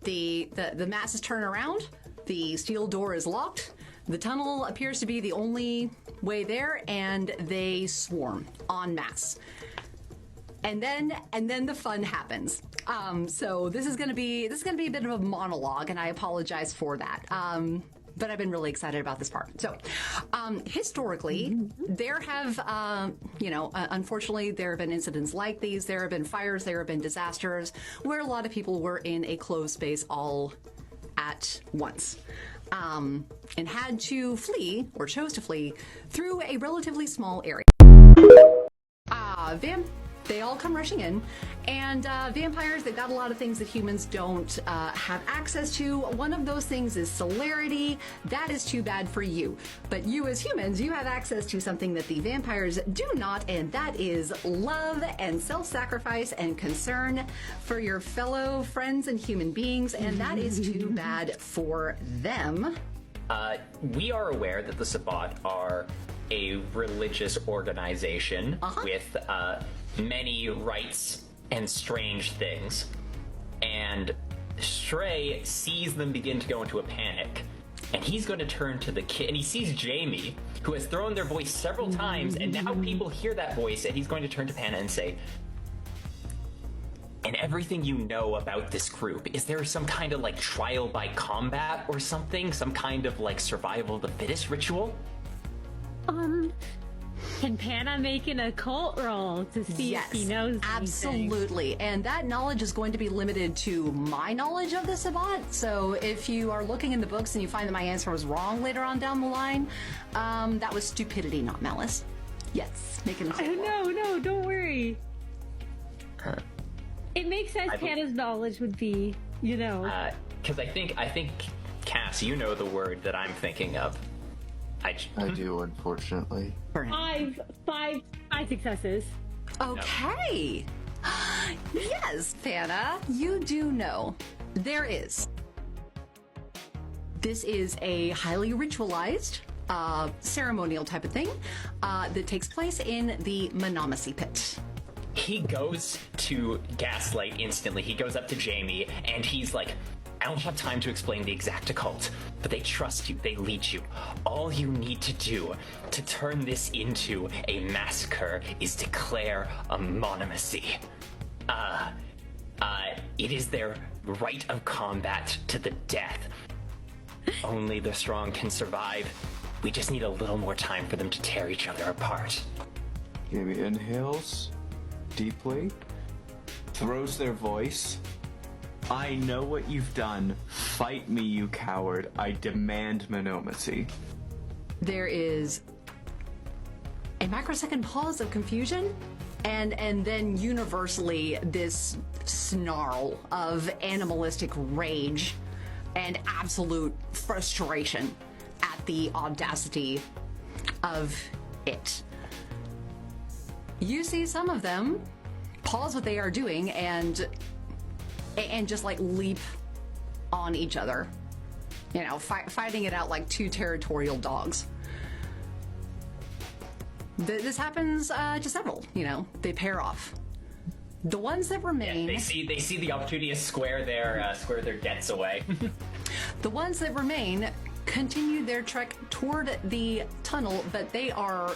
The masses turn around. The steel door is locked. The tunnel appears to be the only way there, and they swarm en masse. And then the fun happens. So this is gonna be a bit of a monologue, and I apologize for that. But I've been really excited about this part. So, historically, there have, unfortunately, there have been incidents like these. There have been fires. There have been disasters where a lot of people were in a closed space all at once. and had to flee, or chose to flee, through a relatively small area. They all come rushing in, and vampires, they've got a lot of things that humans don't have access to. One of those things is celerity. That is too bad for you. But you as humans, you have access to something that the vampires do not, and that is love and self-sacrifice and concern for your fellow friends and human beings, and that is too bad for them. We are aware that the Sabbat are a religious organization with many rites and strange things. And Stray sees them begin to go into a panic. And he's going to turn to the kid, and he sees Jamie, who has thrown their voice several times, and now people hear that voice, and he's going to turn to Panna and say, "And everything you know about this group, is there some kind of like trial by combat or something? Some kind of like survival of the fittest ritual?" Can Panna make an occult roll to see if he knows absolutely. And that knowledge is going to be limited to my knowledge of the Sabbat. So if you are looking in the books and you find that my answer was wrong later on down the line, that was stupidity, not malice. Yes, make an occult roll. No, don't worry. It makes sense. Panna's knowledge would be, because I think Cass, you know the word that I'm thinking of. I do, unfortunately. Five successes. Okay. Yes, Panna, you do know. There is. This is a highly ritualized, ceremonial type of thing that takes place in the Monomacy Pit. He goes to Gaslight instantly. He goes up to Jamie, and he's like, "I don't have time to explain the exact occult, but they trust you, they lead you. All you need to do to turn this into a massacre is declare a monomacy. It is their rite of combat to the death. Only the strong can survive. We just need a little more time for them to tear each other apart." Maybe inhales deeply, throws their voice. "I know what you've done. Fight me, you coward. I demand monomacy." There is a microsecond pause of confusion, and then universally this snarl of animalistic rage and absolute frustration at the audacity of it. You see some of them pause what they are doing and just like leap on each other, fighting it out like two territorial dogs. This happens to several. They pair off. The ones that remain, they see the opportunity to square their debts away. The ones that remain continue their trek toward the tunnel, but they are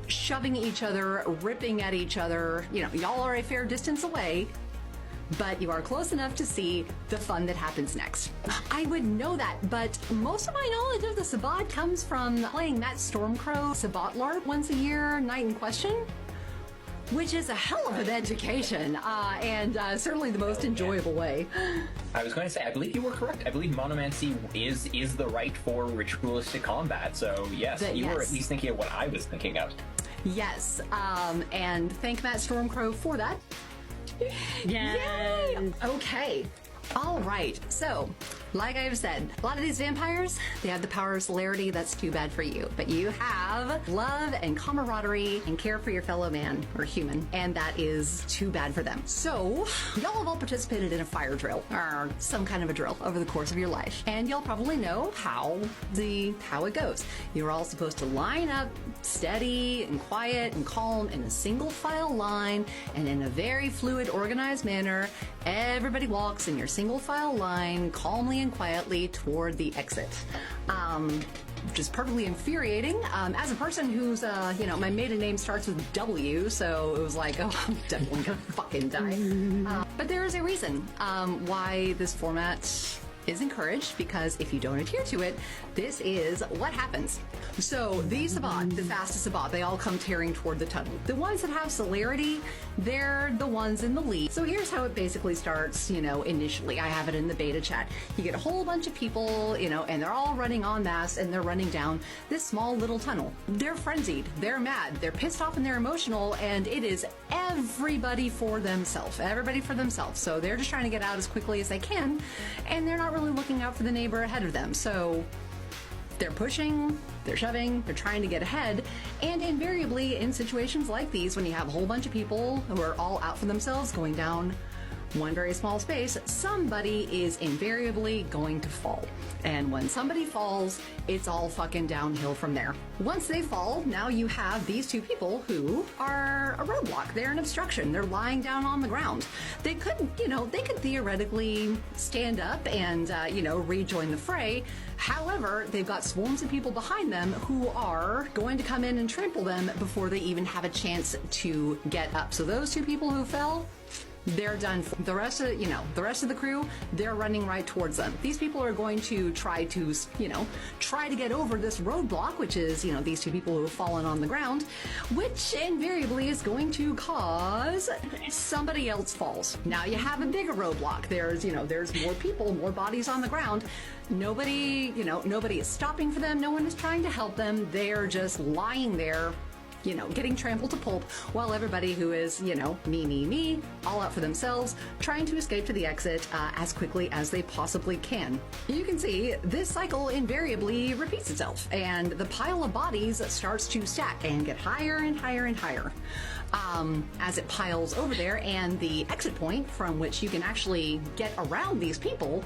shoving each other, ripping at each other. Y'all are a fair distance away, but you are close enough to see the fun that happens next. I would know that, but most of my knowledge of the Sabbat comes from playing Matt Stormcrow Sabbat LARP once a year, Night in Question, which is a hell of an education, and certainly the most enjoyable way. I was going to say, I believe you were correct. I believe monomancy is the right for ritualistic combat. So yes, you were at least thinking of what I was thinking of. Yes, and thank Matt Stormcrow for that. Yes. Yay! Okay. All right. So, like I've said, a lot of these vampires, they have the power of celerity. That's too bad for you. But you have love and camaraderie and care for your fellow man or human, and that is too bad for them. So, y'all have all participated in a fire drill or some kind of a drill over the course of your life, and y'all probably know how it goes. You're all supposed to line up steady and quiet and calm in a single file line, and in a very fluid, organized manner, everybody walks in your single file line calmly and quietly toward the exit, which is perfectly infuriating. As a person who's, my maiden name starts with W, so it was like, oh, I'm definitely gonna fucking die. But there is a reason why this format is encouraged, because if you don't adhere to it, this is what happens. So the Sabbat, the fastest Sabbat, they all come tearing toward the tunnel. The ones that have celerity, they're the ones in the lead. So here's how it basically starts, initially. I have it in the beta chat. You get a whole bunch of people, and they're all running en masse, and they're running down this small little tunnel. They're frenzied, they're mad, they're pissed off, and they're emotional, and it is everybody for themselves. Everybody for themselves. So they're just trying to get out as quickly as they can, and they're not really looking out for the neighbor ahead of them. So they're pushing, they're shoving, they're trying to get ahead, and invariably in situations like these, when you have a whole bunch of people who are all out for themselves going down one very small space, somebody is invariably going to fall. And when somebody falls, it's all fucking downhill from there. Once they fall, now you have these two people who are a roadblock. They're an obstruction. They're lying down on the ground. They could, they could theoretically stand up and, rejoin the fray. However, they've got swarms of people behind them who are going to come in and trample them before they even have a chance to get up. So those two people who fell, they're done for. The rest of the crew, they're running right towards them. These people are going to try to get over this roadblock, which is, these two people who have fallen on the ground, which invariably is going to cause somebody else falls. Now you have a bigger roadblock. There's more people, more bodies on the ground. Nobody is stopping for them. No one is trying to help them. They're just lying there, getting trampled to pulp, while everybody who is, me, all out for themselves, trying to escape to the exit as quickly as they possibly can. You can see this cycle invariably repeats itself, and the pile of bodies starts to stack and get higher and higher and higher as it piles over there, and the exit point from which you can actually get around these people,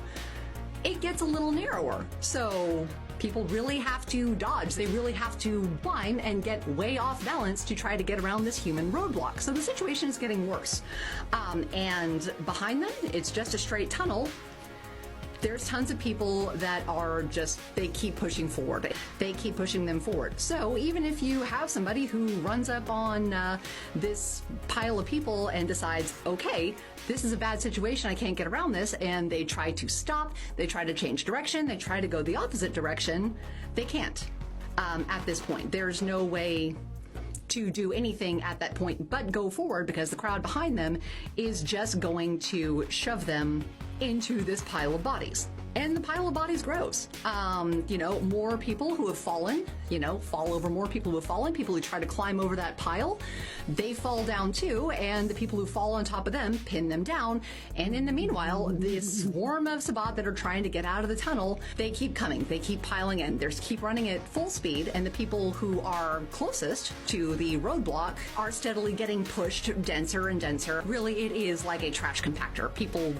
it gets a little narrower. So people really have to dodge. They really have to climb and get way off balance to try to get around this human roadblock. So the situation is getting worse. And behind them, it's just a straight tunnel. There's tons of people that are they keep pushing forward. They keep pushing them forward. So even if you have somebody who runs up on this pile of people and decides, okay, this is a bad situation, I can't get around this, and they try to stop, they try to change direction, they try to go the opposite direction, they can't at this point. There's no way to do anything at that point but go forward, because the crowd behind them is just going to shove them into this pile of bodies. And the pile of bodies grows. More people who have fallen, fall over more people who have fallen. People who try to climb over that pile, they fall down too, and the people who fall on top of them pin them down. And in the meanwhile, this swarm of Sabbat that are trying to get out of the tunnel, they keep coming. They keep piling in. They keep running at full speed, and the people who are closest to the roadblock are steadily getting pushed denser and denser. Really, it is like a trash compactor. People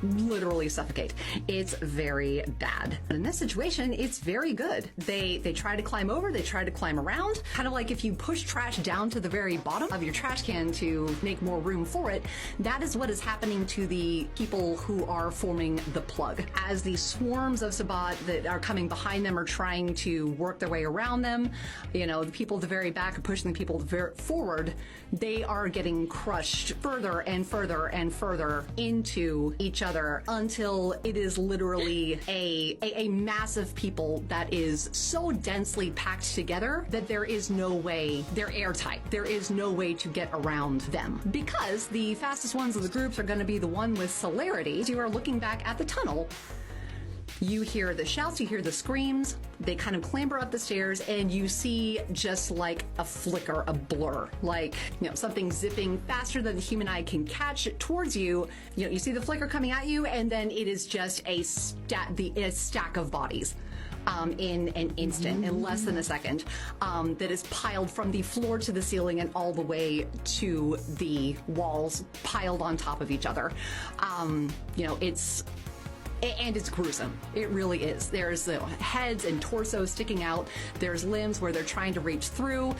literally suffocate. It's very bad. But in this situation, it's very good. They try to climb over, they try to climb around, kind of like if you push trash down to the very bottom of your trash can to make more room for it. That is what is happening to the people who are forming the plug. As the swarms of Sabbat that are coming behind them are trying to work their way around them, the people at the very back are pushing the people forward, they are getting crushed further and further and further into each other until it is literally a mass of people that is so densely packed together that there is no way, they're airtight. There is no way to get around them, because the fastest ones of the groups are going to be the one with celerity. So you are looking back at the tunnel. You hear the shouts, you hear the screams, they kind of clamber up the stairs, and you see just like a flicker, a blur, like, something zipping faster than the human eye can catch towards you. You see the flicker coming at you, and then it is just a stack of bodies. In an instant, in less than a second, that is piled from the floor to the ceiling and all the way to the walls, piled on top of each other. It's gruesome. It really is. There's heads and torsos sticking out. There's limbs where they're trying to reach through.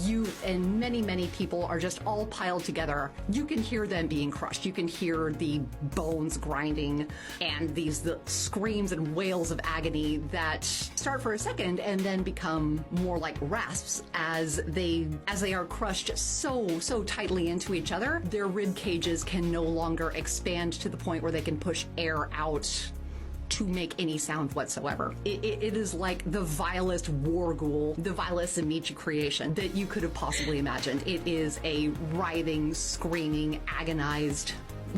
You and many, many people are just all piled together. You can hear them being crushed. You can hear the bones grinding and the screams and wails of agony that start for a second and then become more like rasps as they are crushed so tightly into each other. Their rib cages can no longer expand to the point where they can push air out to make any sound whatsoever. It is like the vilest war ghoul, the vilest Amici creation that you could have possibly imagined. It is a writhing, screaming, agonized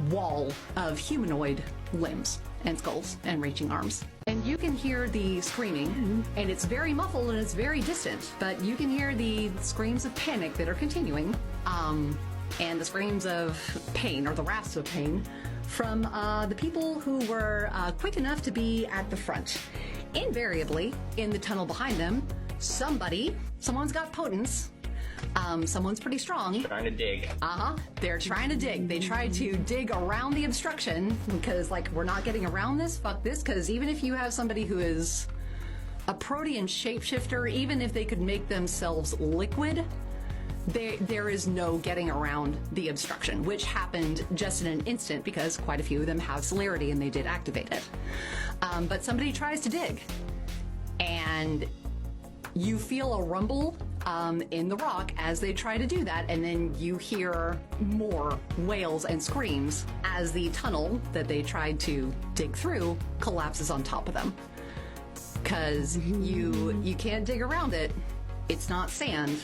wall of humanoid limbs and skulls and reaching arms. And you can hear the screaming, and it's very muffled and it's very distant, but you can hear the screams of panic that are continuing, and the screams of pain, or the rasps of pain, from the people who were quick enough to be at the front. Invariably, in the tunnel behind them, someone's got potence. Someone's pretty strong. Trying to dig. They're trying to dig. They try to dig around the obstruction because, like, we're not getting around this. Fuck this. Because even if you have somebody who is a protean shapeshifter, even if they could make themselves liquid, there is no getting around the obstruction, which happened just in an instant because quite a few of them have celerity and they did activate it. But somebody tries to dig, and you feel a rumble in the rock as they try to do that, and then you hear more wails and screams as the tunnel that they tried to dig through collapses on top of them. Because you can't dig around it. It's not sand,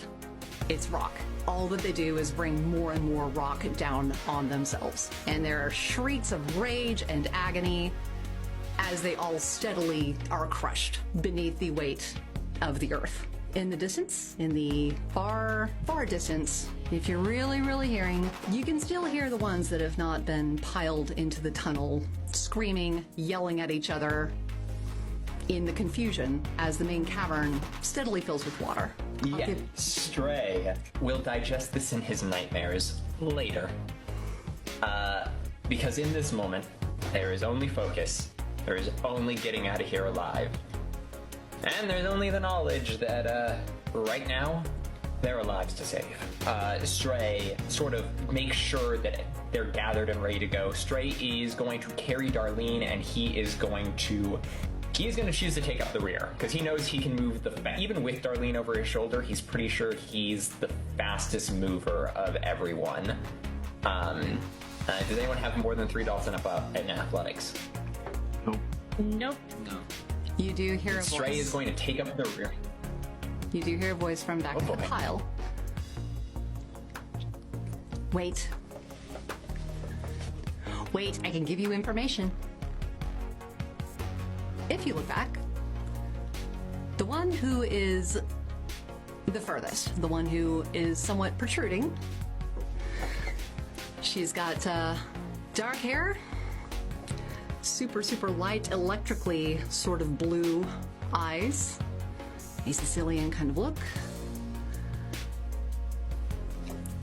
it's rock. All that they do is bring more and more rock down on themselves. And there are shrieks of rage and agony as they all steadily are crushed beneath the weight of the earth. In the distance, in the far, far distance, if you're really, really hearing, you can still hear the ones that have not been piled into the tunnel, screaming, yelling at each other in the confusion as the main cavern steadily fills with water. Yeah, Stray will digest this in his nightmares later. Because in this moment, there is only focus. There is only getting out of here alive. And there's only the knowledge that, right now, there are lives to save. Stray sort of makes sure that they're gathered and ready to go. Stray is going to carry Darlene, and he is going to choose to take up the rear, because he knows he can move even with Darlene over his shoulder, he's pretty sure he's the fastest mover of everyone. Does anyone have more than $3 in athletics? Nope. Nope. No. You do hear a voice. Stray is going to take up the rear. You do hear a voice from back in the pile. Wait. Wait, I can give you information. If you look back, the one who is the furthest, the one who is somewhat protruding, she's got dark hair, super, super light, electrically sort of blue eyes, a Sicilian kind of look.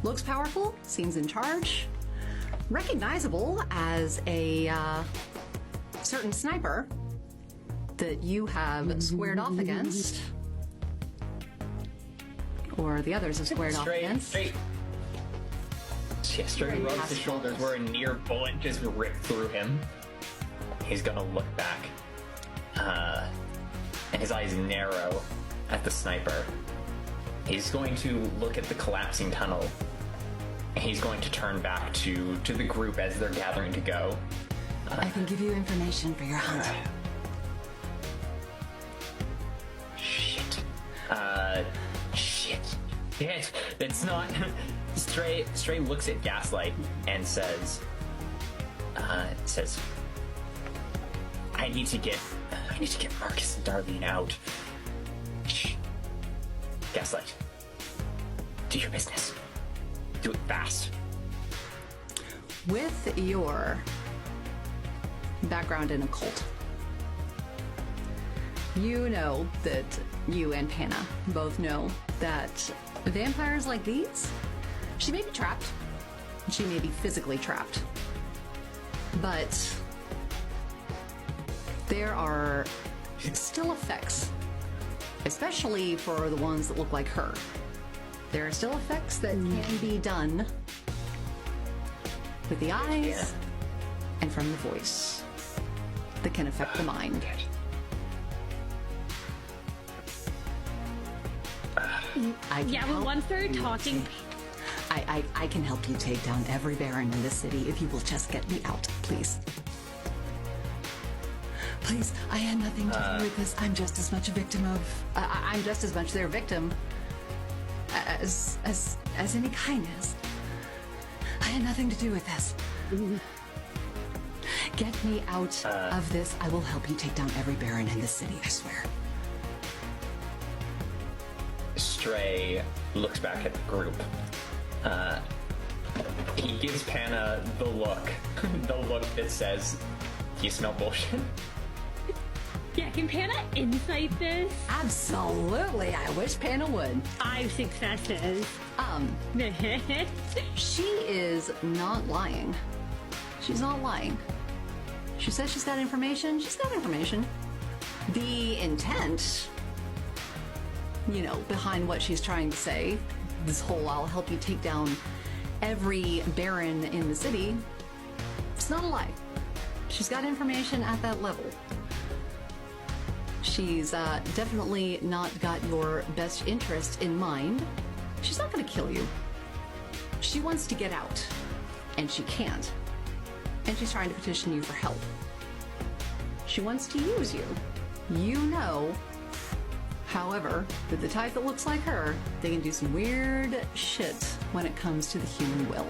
Looks powerful, seems in charge, recognizable as a certain sniper that you have squared off against, or the others have squared off against. Stray rubs his shoulders where a near bullet just ripped through him. He's gonna look back, and his eyes narrow at the sniper. He's going to look at the collapsing tunnel, and he's going to turn back to the group as they're gathering to go. I can give you information for your hunt. Shit. It's not. Stray looks at Gaslight and says, I need to get Marcus and Darlene out. Shh. Gaslight, do your business. Do it fast. With your background in occult, you know that you and Panna both know that vampires like these, she may be trapped, she may be physically trapped, but there are still effects, especially for the ones that look like her. There are still effects that can be done with the eyes and from the voice that can affect the mind. But once they're talking... I can help you take down every baron in this city if you will just get me out, please. Please, I had nothing to do with this. I'm just as much a victim of. I'm just as much their victim as any kindness. I had nothing to do with this. Get me out of this. I will help you take down every Baron in the city, I swear. Stray looks back at the group. He gives Panna the look that says, "Do you smell bullshit?" Yeah, can Panna insight this? Absolutely. I wish Panna would. 5 successes. She is not lying. She's not lying. She says she's got information. She's got information. The intent, behind what she's trying to say, this whole "I'll help you take down every Baron in the city," it's not a lie. She's got information at that level. She's definitely not got your best interest in mind. She's not going to kill you. She wants to get out, and she can't. And she's trying to petition you for help. She wants to use you. However, with the type that looks like her, they can do some weird shit when it comes to the human will.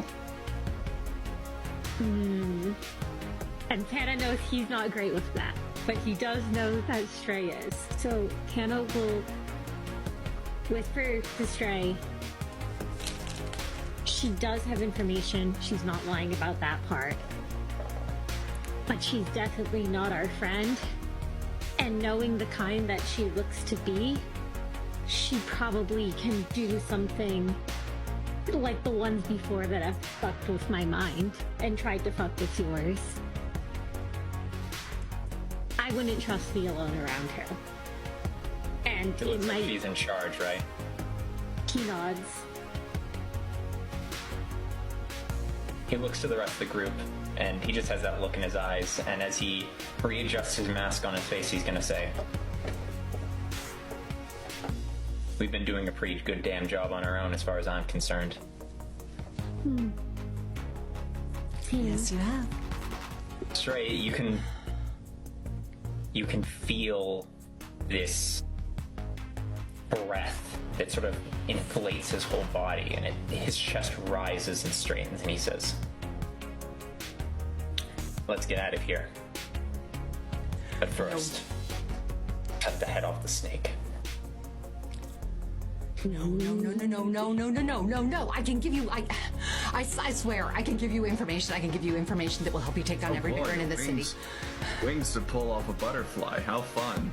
And Panna knows he's not great with that, but he does know that Stray is. So Panna will whisper to Stray. She does have information. She's not lying about that part. But she's definitely not our friend. And knowing the kind that she looks to be, she probably can do something like the ones before that have fucked with my mind and tried to fuck with yours. I wouldn't trust me alone around her. And It looks like she's in charge, right? He nods. He looks to the rest of the group, and he just has that look in his eyes, and as he readjusts his mask on his face, he's gonna say, "We've been doing a pretty good damn job on our own as far as I'm concerned." Yes, you have. Stray, you can feel this breath that sort of inflates his whole body, and his chest rises and straightens, and he says, "Let's get out of here. But first, cut the head off the snake." No. I can give you, I swear, I can give you information. I can give you information that will help you take down every Baron in the city. Wings to pull off a butterfly. How fun.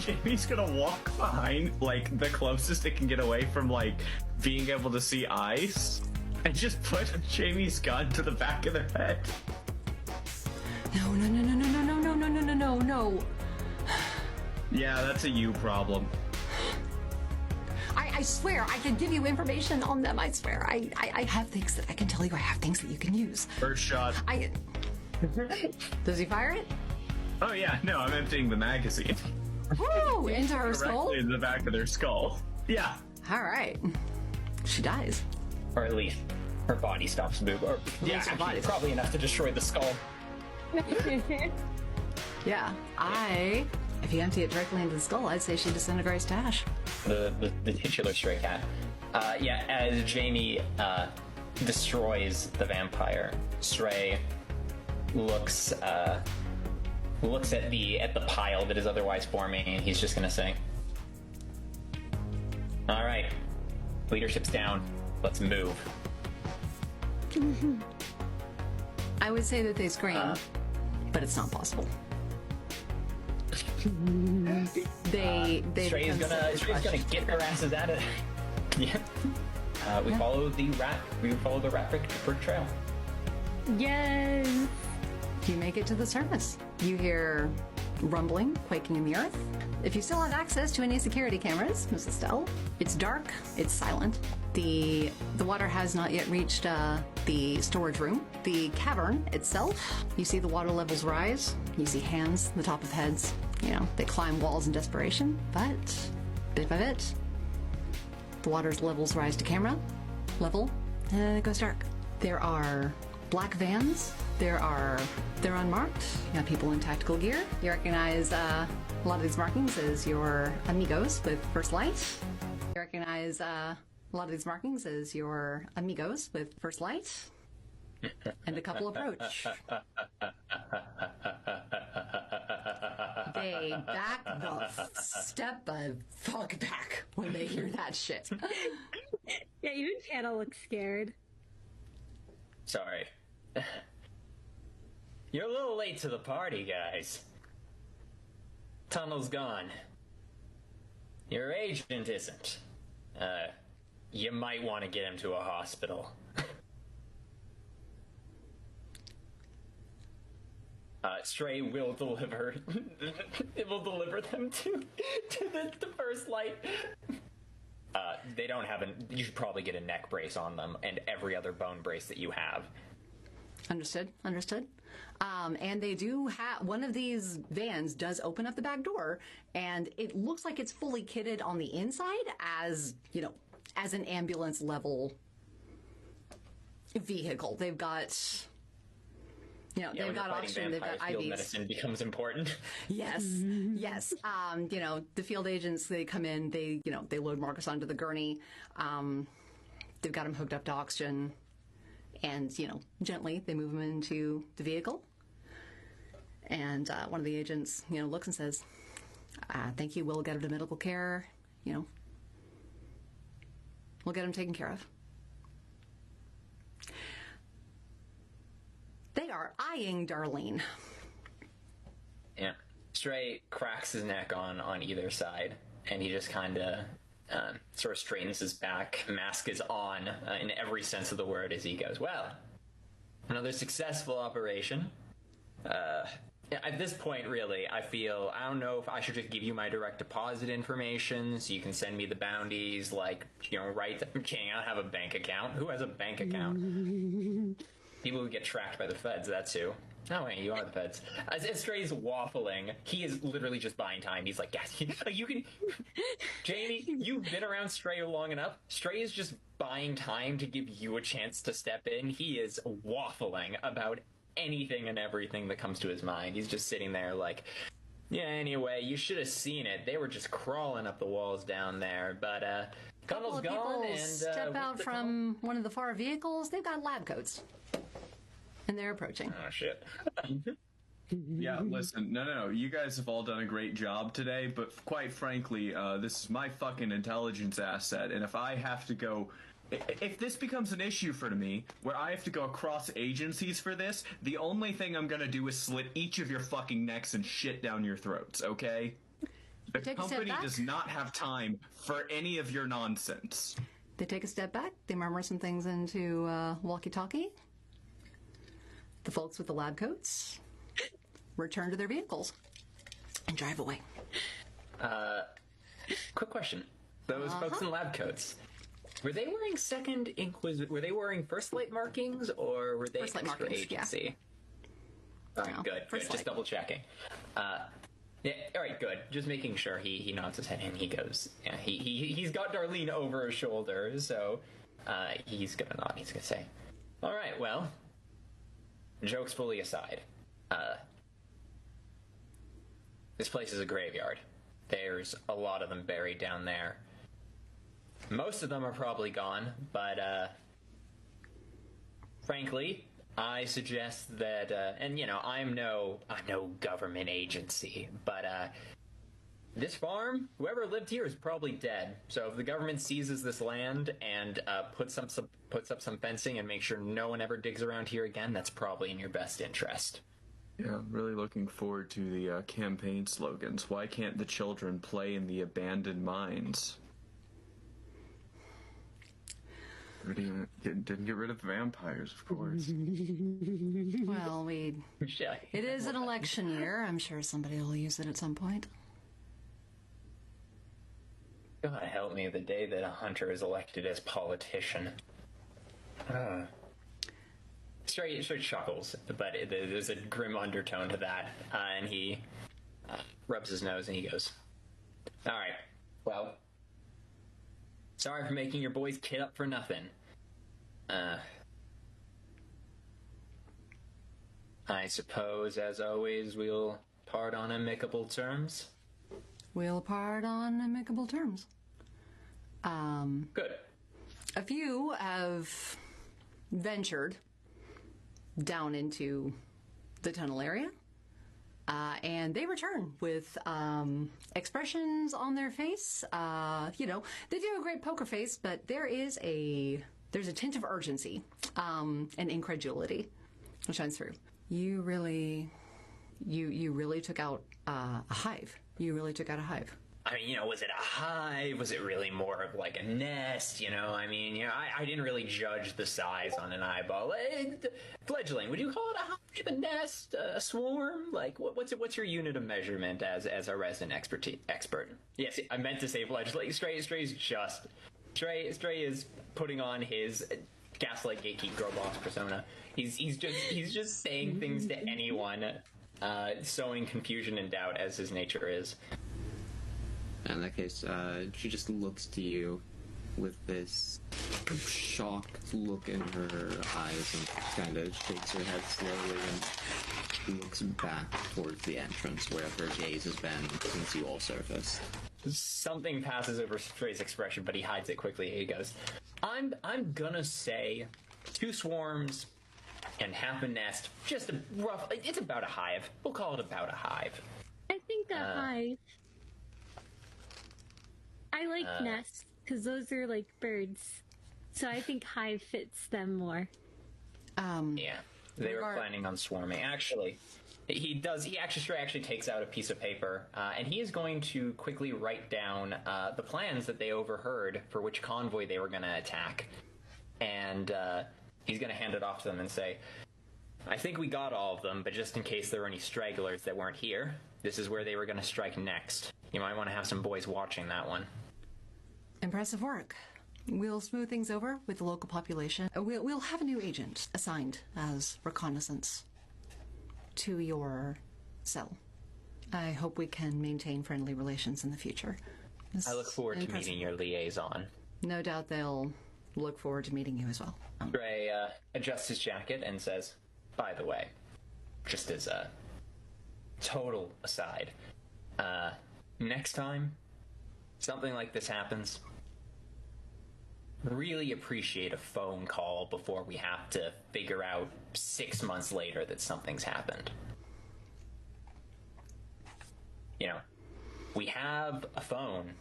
Jamie's gonna walk behind, the closest it can get away from, being able to see eyes, and just put Jamie's gun to the back of their head. No. Yeah, that's a you problem. I swear, I can give you information on them. I swear. I have things that I can tell you. I have things that you can use. First shot. Does he fire it? Oh yeah, no, I'm emptying the magazine. Woo! Into her skull? Directly in the back of their skull. Yeah. Alright. She dies. Or at least her body stops moving. Or, yeah, her actually, body probably enough to destroy the skull. Yeah. If you empty it directly into the skull, I'd say she disintegrates to ash. The titular stray cat. As Jamie destroys the vampire, Stray looks at the pile that is otherwise forming, and he's just gonna say, "All right, leadership's down. Let's move." I would say that they scream, but it's not possible. They Stray's gonna get their asses at it. Yeah. We follow the rat brick trail. Yes. You make it to the surface. You hear rumbling, quaking in the earth. If you still have access to any security cameras, Mrs. Estelle, it's dark, it's silent. The water has not yet reached the storage room. The cavern itself, you see the water levels rise. You see hands on the top of heads. They climb walls in desperation, but bit by bit, the water's levels rise to camera level, and then it goes dark. There are black vans. They're unmarked. You got people in tactical gear. You recognize a lot of these markings as your amigos with First Light. You recognize a lot of these markings as your amigos with First Light. And a couple approach. They back the step the fuck back when they hear that shit. Yeah, even Channel looks scared. Sorry. You're a little late to the party, guys. Tunnel's gone. Your agent isn't. You might want to get him to a hospital. Stray will deliver. It will deliver them to the First Light. They don't have you should probably get a neck brace on them and every other bone brace that you have. Understood. And they do have, one of these vans does open up the back door, and it looks like it's fully kitted on the inside as, as an ambulance level vehicle. They've got, they've got oxygen, they've got IVs. Field medicine becomes important. Yes. The field agents, they come in, they load Marcus onto the gurney. They've got him hooked up to oxygen. And, gently, they move him into the vehicle. And one of the agents, looks and says, thank you, we'll get him to medical care, we'll get him taken care of. They are eyeing Darlene. Yeah. Stray cracks his neck on either side, and he just kind of sort of straightens his back. Mask is on in every sense of the word as he goes, well, another successful operation. At this point, really, I don't know if I should just give you my direct deposit information so you can send me the bounties, right? I don't have a bank account. Who has a bank account? People who get tracked by the feds, that's who. Oh, wait, you are the feds. As Stray's waffling, he is literally just buying time. He's like, yes, you can... Jamie, you've been around Stray long enough. Stray is just buying time to give you a chance to step in. He is waffling about anything and everything that comes to his mind. He's just sitting there like, yeah, anyway, you should have seen it. They were just crawling up the walls down there. But, Gunnel's gone and... step out from one of the far vehicles. They've got lab coats. And they're approaching. Oh, shit. Yeah, listen, no. You guys have all done a great job today, but quite frankly, this is my fucking intelligence asset, and if I have to go... If this becomes an issue for me, where I have to go across agencies for this, the only thing I'm gonna do is slit each of your fucking necks and shit down your throats, okay? The company does not have time for any of your nonsense. They take a step back, they murmur some things into walkie-talkie. The folks with the lab coats return to their vehicles and drive away. Quick question. Those folks in lab coats, were they wearing were they wearing First Light markings, or were they First Light extra markings, agency? Yeah. All right, No, good. Just double checking. Yeah, all right, good. Just making sure he nods his head and he goes, yeah, he's got Darlene over his shoulder, so he's gonna nod. He's gonna say, all right, well, jokes fully aside, this place is a graveyard. There's a lot of them buried down there. Most of them are probably gone, but frankly, I suggest that, and I'm no government agency, but this farm, whoever lived here is probably dead. So if the government seizes this land and puts up some fencing and makes sure no one ever digs around here again, that's probably in your best interest. Yeah, I'm really looking forward to the campaign slogans. Why can't the children play in the abandoned mines? Didn't get rid of the vampires, of course. Well, it is an election year. I'm sure somebody will use it at some point. God help me the day that a hunter is elected as politician. Straight chuckles, but there's a grim undertone to that, and he rubs his nose and he goes, all right, well, sorry for making your boys kid up for nothing. I suppose, as always, we'll part on amicable terms. We'll part on amicable terms. Good. A few have ventured down into the tunnel area, and they return with expressions on their face. You know, they do a great poker face, but there's a tint of urgency and incredulity that shines through. You really took out a hive. You really took out a hive. I mean, you know, was it a hive? Was it really more of like a nest? You know, I mean, you know, I didn't really judge the size on an eyeball. Fledgling, would you call it a hive, a nest, a swarm? Like, what's your unit of measurement as a resident expert? Yes, I meant to say fledgling. Stray is putting on his gaslight gatekeep girl boss persona. He's just saying things to anyone, sowing confusion and doubt as his nature is. In that case, she just looks to you with this shocked look in her eyes and kind of shakes her head slowly and looks back towards the entrance where her gaze has been since you all surfaced. Something passes over Stray's expression, but he hides it quickly. He goes, I'm gonna say 2 swarms and half a nest. Just a rough... It's about a hive. We'll call it about a hive. I think a hive. I like nests, because those are like birds. So I think hive fits them more. Yeah. They were planning on swarming. Actually, Stray actually takes out a piece of paper, and he is going to quickly write down the plans that they overheard for which convoy they were going to attack. And he's going to hand it off to them and say, I think we got all of them, but just in case there were any stragglers that weren't here, this is where they were going to strike next. You might want to have some boys watching that one. Impressive work. We'll smooth things over with the local population. We'll have a new agent assigned as reconnaissance to your cell. I hope we can maintain friendly relations in the future. I look forward to meeting your liaison. No doubt they'll look forward to meeting you as well. Stray adjusts his jacket and says, by the way, just as a total aside, next time something like this happens, really appreciate a phone call before we have to figure out 6 months later that something's happened. You know, we have a phone.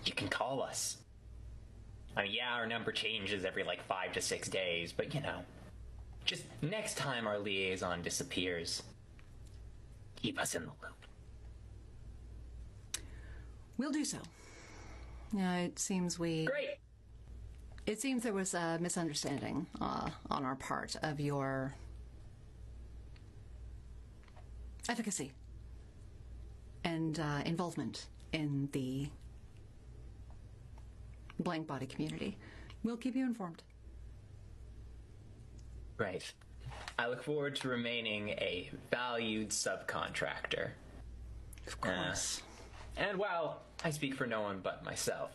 You can call us. I mean, yeah, our number changes every like 5 to 6 days, but you know, just next time our liaison disappears, keep us in the loop. We'll do so. It seems Great! It seems there was a misunderstanding on our part of your efficacy and involvement in the blank body community. We'll keep you informed. Right. I look forward to remaining a valued subcontractor. Of course. And while I speak for no one but myself,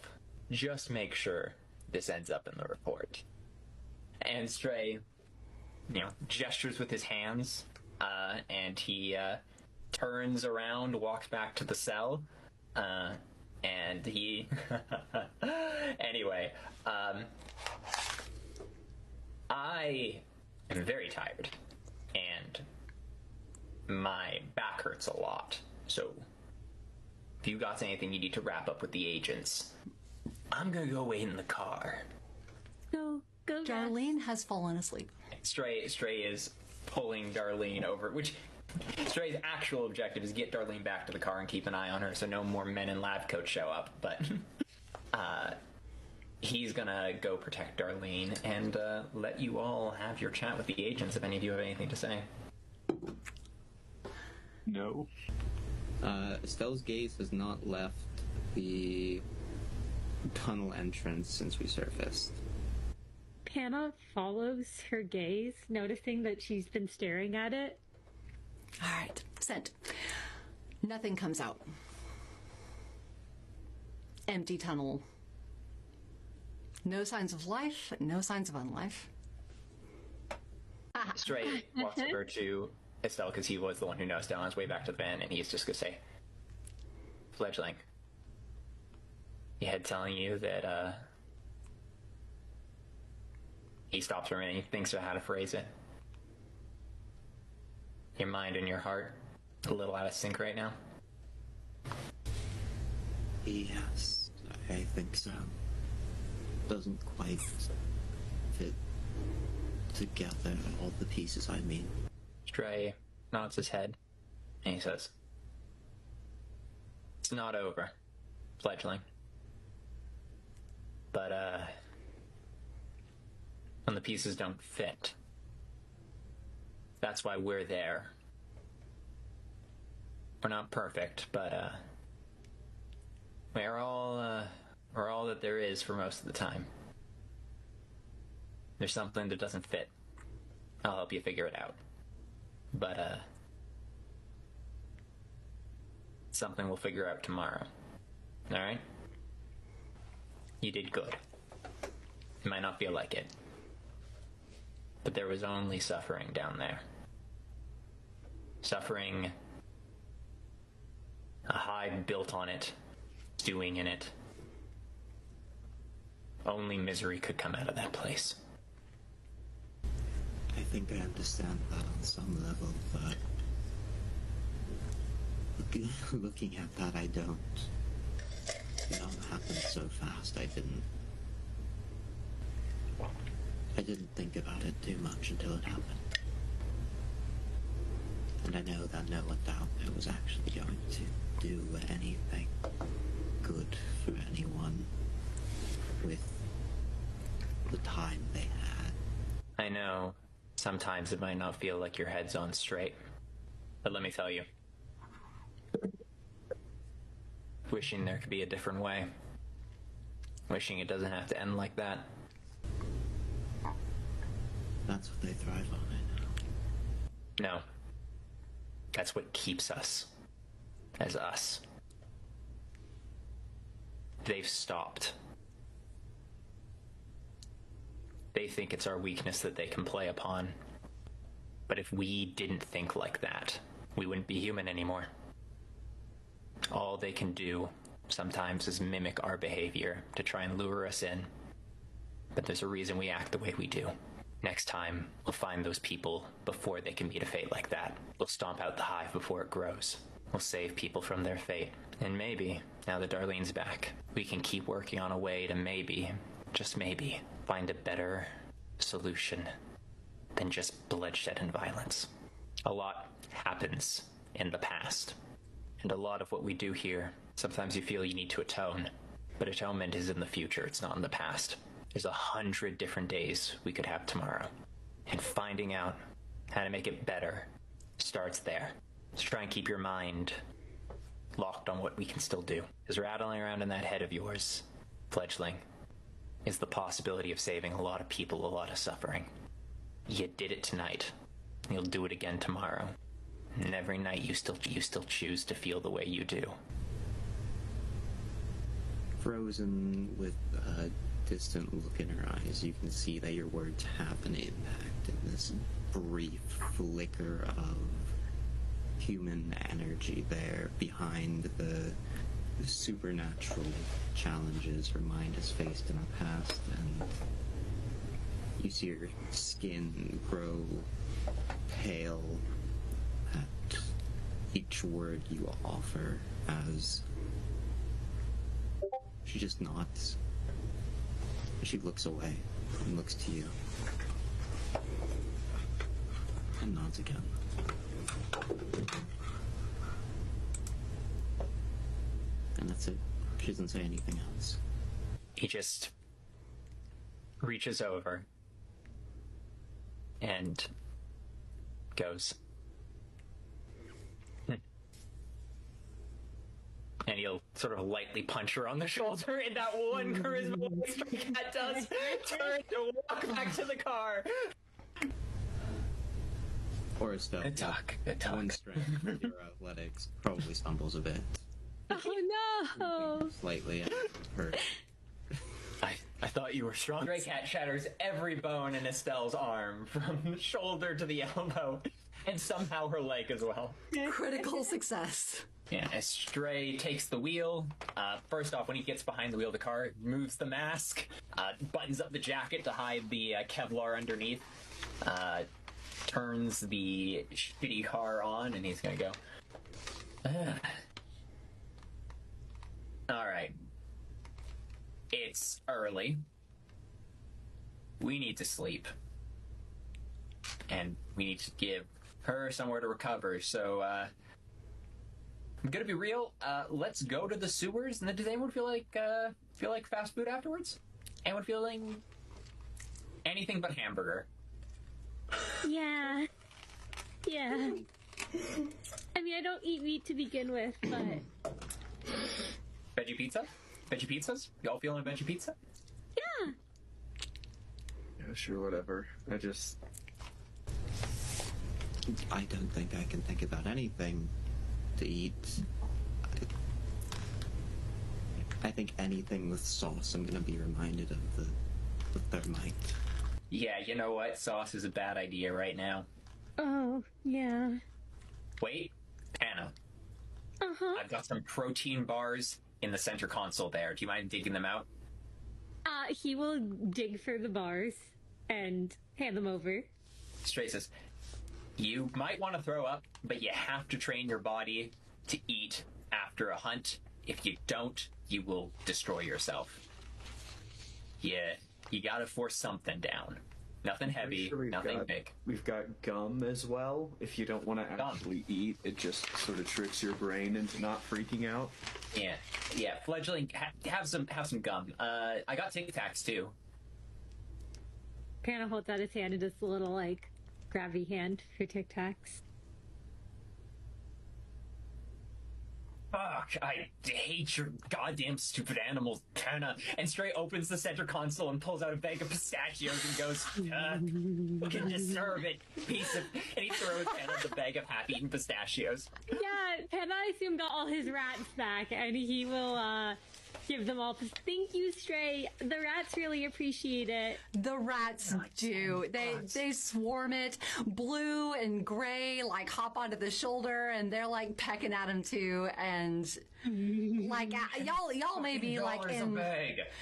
just make sure this ends up in the report. And Stray, you know, gestures with his hands, and he turns around, walks back to the cell, and he... Anyway, I am very tired, and my back hurts a lot, so if you got anything you need to wrap up with the agents, I'm gonna go wait in the car. Go. Darlene has fallen asleep. Stray is pulling Darlene over, which Stray's actual objective is get Darlene back to the car and keep an eye on her so no more men in lab coats show up, but he's gonna go protect Darlene and let you all have your chat with the agents if any of you have anything to say. No. Estelle's gaze has not left the tunnel entrance since we surfaced. Hannah follows her gaze, noticing that she's been staring at it. All right, sent. Nothing comes out. Empty tunnel. No signs of life, no signs of unlife. Stray walks over to Estelle, because he was the one who nosed down on his way back to the van, and he's just gonna say, Fledgling, he had telling you that, he stops for a minute, he thinks about how to phrase it. Your mind and your heart a little out of sync right now? Yes, I think so. Doesn't quite fit together, all the pieces, I mean. Stray nods his head, and he says, it's not over, Fledgling. But, when the pieces don't fit, that's why we're there. We're not perfect, but, we're all that there is for most of the time. There's something that doesn't fit. I'll help you figure it out. But, something we'll figure out tomorrow. Alright? You did good. You might not feel like it. But there was only suffering down there. Suffering, a hive built on it, stewing in it. Only misery could come out of that place. I think I understand that on some level, but looking at that, I don't. It all happened so fast, I didn't think about it too much until it happened. And I know that no one out there was actually going to do anything good for anyone with the time they had. I know sometimes it might not feel like your head's on straight, but let me tell you, wishing there could be a different way. Wishing it doesn't have to end like that. That's what they thrive on, I know. No. That's what keeps us as us. They've stopped. They think it's our weakness that they can play upon. But if we didn't think like that, we wouldn't be human anymore. All they can do sometimes is mimic our behavior to try and lure us in. But there's a reason we act the way we do. Next time, we'll find those people before they can meet a fate like that. We'll stomp out the hive before it grows. We'll save people from their fate. And maybe, now that Darlene's back, we can keep working on a way to maybe, just maybe, find a better solution than just bloodshed and violence. A lot happens in the past. And a lot of what we do here, sometimes you feel you need to atone. But atonement is in the future, it's not in the past. There's 100 different days we could have tomorrow. And finding out how to make it better starts there. So try and keep your mind locked on what we can still do. Because rattling around in that head of yours, Fledgling, is the possibility of saving a lot of people, a lot of suffering. You did it tonight. You'll do it again tomorrow. And every night you still choose to feel the way you do. Frozen with a distant look in her eyes, you can see that your words have an impact in this brief flicker of human energy there behind the supernatural challenges her mind has faced in the past, and you see her skin grow pale at each word you offer as she just nods. She looks away and looks to you. And nods again. And that's it. She doesn't say anything else. He just reaches over and goes. And he'll sort of lightly punch her on the shoulder in that one charisma way Stray Cat does. Turn to walk back to the car. Or a step. Good talk. One strength with your athletics probably stumbles a bit. Oh no! Slightly hurt. I thought you were strong. Stray Cat shatters every bone in Estelle's arm, from the shoulder to the elbow. and somehow her leg as well. Critical success. Yeah, as Stray takes the wheel, first off, when he gets behind the wheel of the car, moves the mask, buttons up the jacket to hide the Kevlar underneath, turns the shitty car on, and he's gonna go. Alright. It's early. We need to sleep. And we need to give her somewhere to recover, so, I'm gonna be real. Let's go to the sewers. And then does anyone feel like fast food afterwards? Anyone feeling anything but hamburger? Yeah. I mean, I don't eat meat to begin with, but Veggie pizza? Veggie pizzas? Y'all feeling a veggie pizza? yeah. Yeah, sure, whatever. I don't think I can think about anything to eat. I think anything with sauce, I'm gonna be reminded of the thermite. Yeah, you know what? Sauce is a bad idea right now. Oh, yeah. Wait, Anna. Uh-huh. I've got some protein bars in the center console there. Do you mind digging them out? He will dig for the bars and hand them over. Stray says, you might want to throw up, but you have to train your body to eat after a hunt. If you don't, you will destroy yourself. Yeah, you gotta force something down. Nothing heavy, nothing big. We've got gum as well. If you don't want to actually eat, it just sort of tricks your brain into not freaking out. Yeah, fledgling, have some gum. I got Tic Tacs too. Panna holds out his hand and does a little, like, grabby hand for Tic Tacs. Fuck, I hate your goddamn stupid animals, Panna. And Stray opens the center console and pulls out a bag of pistachios and goes, you can deserve it, piece of... And he throws Panna the bag of half-eaten pistachios. Yeah, Panna, I assume, got all his rats back, and he will, give them all. Thank you, Stray. The rats really appreciate it. The rats do. They swarm it. Blue and gray like hop onto the shoulder, and they're like pecking at him too. And like y'all may be like in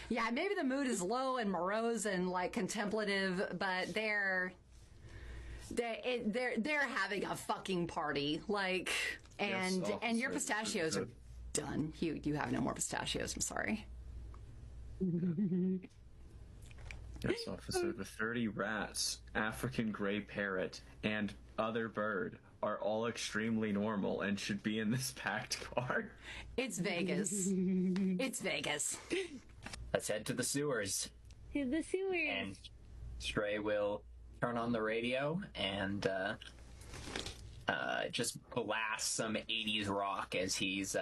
yeah, maybe the mood is low and morose and like contemplative, but they're having a fucking party. Like and your pistachios are done. You have no more pistachios. I'm sorry. Yes, officer. The 30 rats, African gray parrot, and other bird are all extremely normal and should be in this packed car. It's Vegas. It's Vegas. Let's head to the sewers. To the sewers. And Stray will turn on the radio and just blast some 80s rock as he's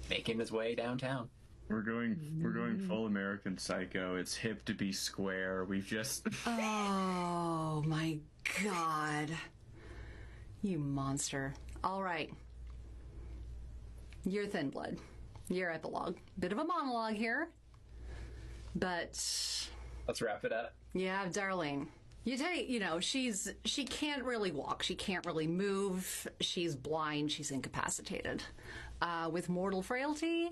making his way downtown. We're going full American Psycho. It's hip to be square. We've just Oh my god. You monster. All right. You're Thin Blood. Your epilogue. Bit of a monologue here. But let's wrap it up. Yeah, Darlene. She can't really walk. She can't really move. She's blind. She's incapacitated. With mortal frailty,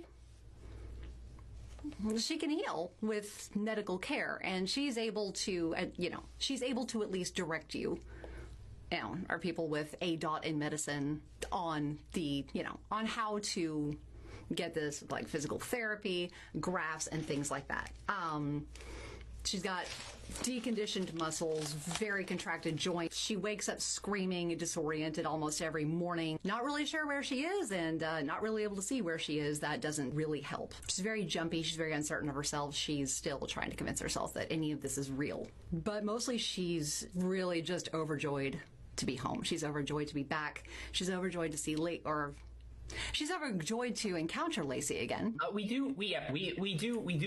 she can heal with medical care, and she's able to, at least direct you, or people with a dot in medicine on on how to get this, like physical therapy, grafts, and things like that. She's got deconditioned muscles, very contracted joints. She wakes up screaming, disoriented almost every morning, not really sure where she is and not really able to see where she is. That doesn't really help. She's very jumpy. She's very uncertain of herself. She's still trying to convince herself that any of this is real. But mostly she's really just overjoyed to be home. She's overjoyed to be back. She's overjoyed to see she's overjoyed to encounter Lacey again. We do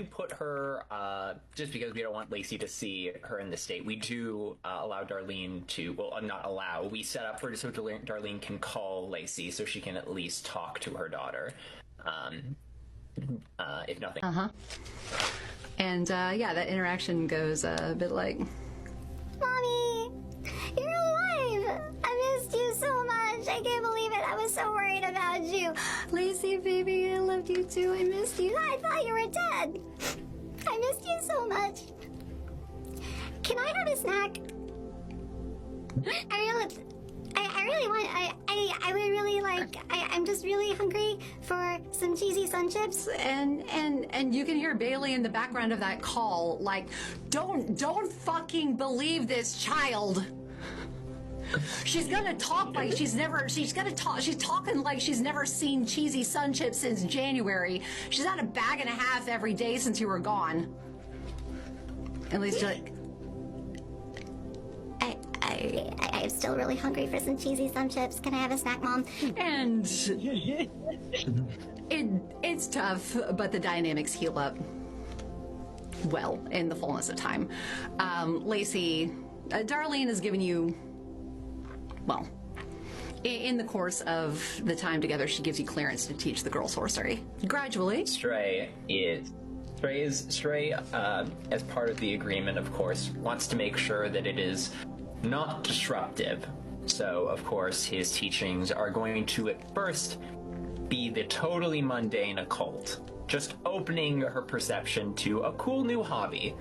put her, just because we don't want Lacey to see her in this state, we do allow Darlene to, not allow, we set up for so Darlene can call Lacey so she can at least talk to her daughter, if nothing. And, that interaction goes a bit like, Mommy, you're alive! I'm I can't believe it. I was so worried about you. Lacey, baby, I loved you too. I missed you. I thought you were dead. I missed you so much. Can I have a snack? I'm just really hungry for some cheesy sun chips. And you can hear Bailey in the background of that call, like, don't fucking believe this child. She's gonna talk like she's talking like she's never seen cheesy sun chips since January. She's had a bag and a half every day since you were gone. At least like, I'm still really hungry for some cheesy sun chips. Can I have a snack, Mom? and it's tough, but the dynamics heal up well in the fullness of time. Lacey, Darlene has given you, well, in the course of the time together, she gives you clearance to teach the girl sorcery. Gradually. Stray, as part of the agreement, of course, wants to make sure that it is not disruptive. So, of course, his teachings are going to, at first, be the totally mundane occult, just opening her perception to a cool new hobby.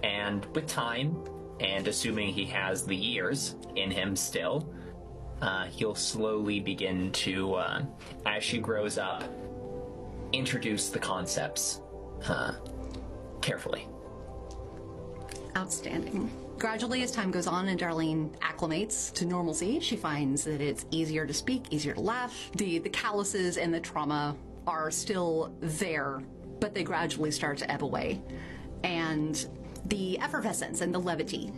And with time, and assuming he has the years in him still, he'll slowly begin to, as she grows up, introduce the concepts carefully. Outstanding. Gradually, as time goes on and Darlene acclimates to normalcy, she finds that it's easier to speak, easier to laugh. The calluses and the trauma are still there, but they gradually start to ebb away. And the effervescence and the levity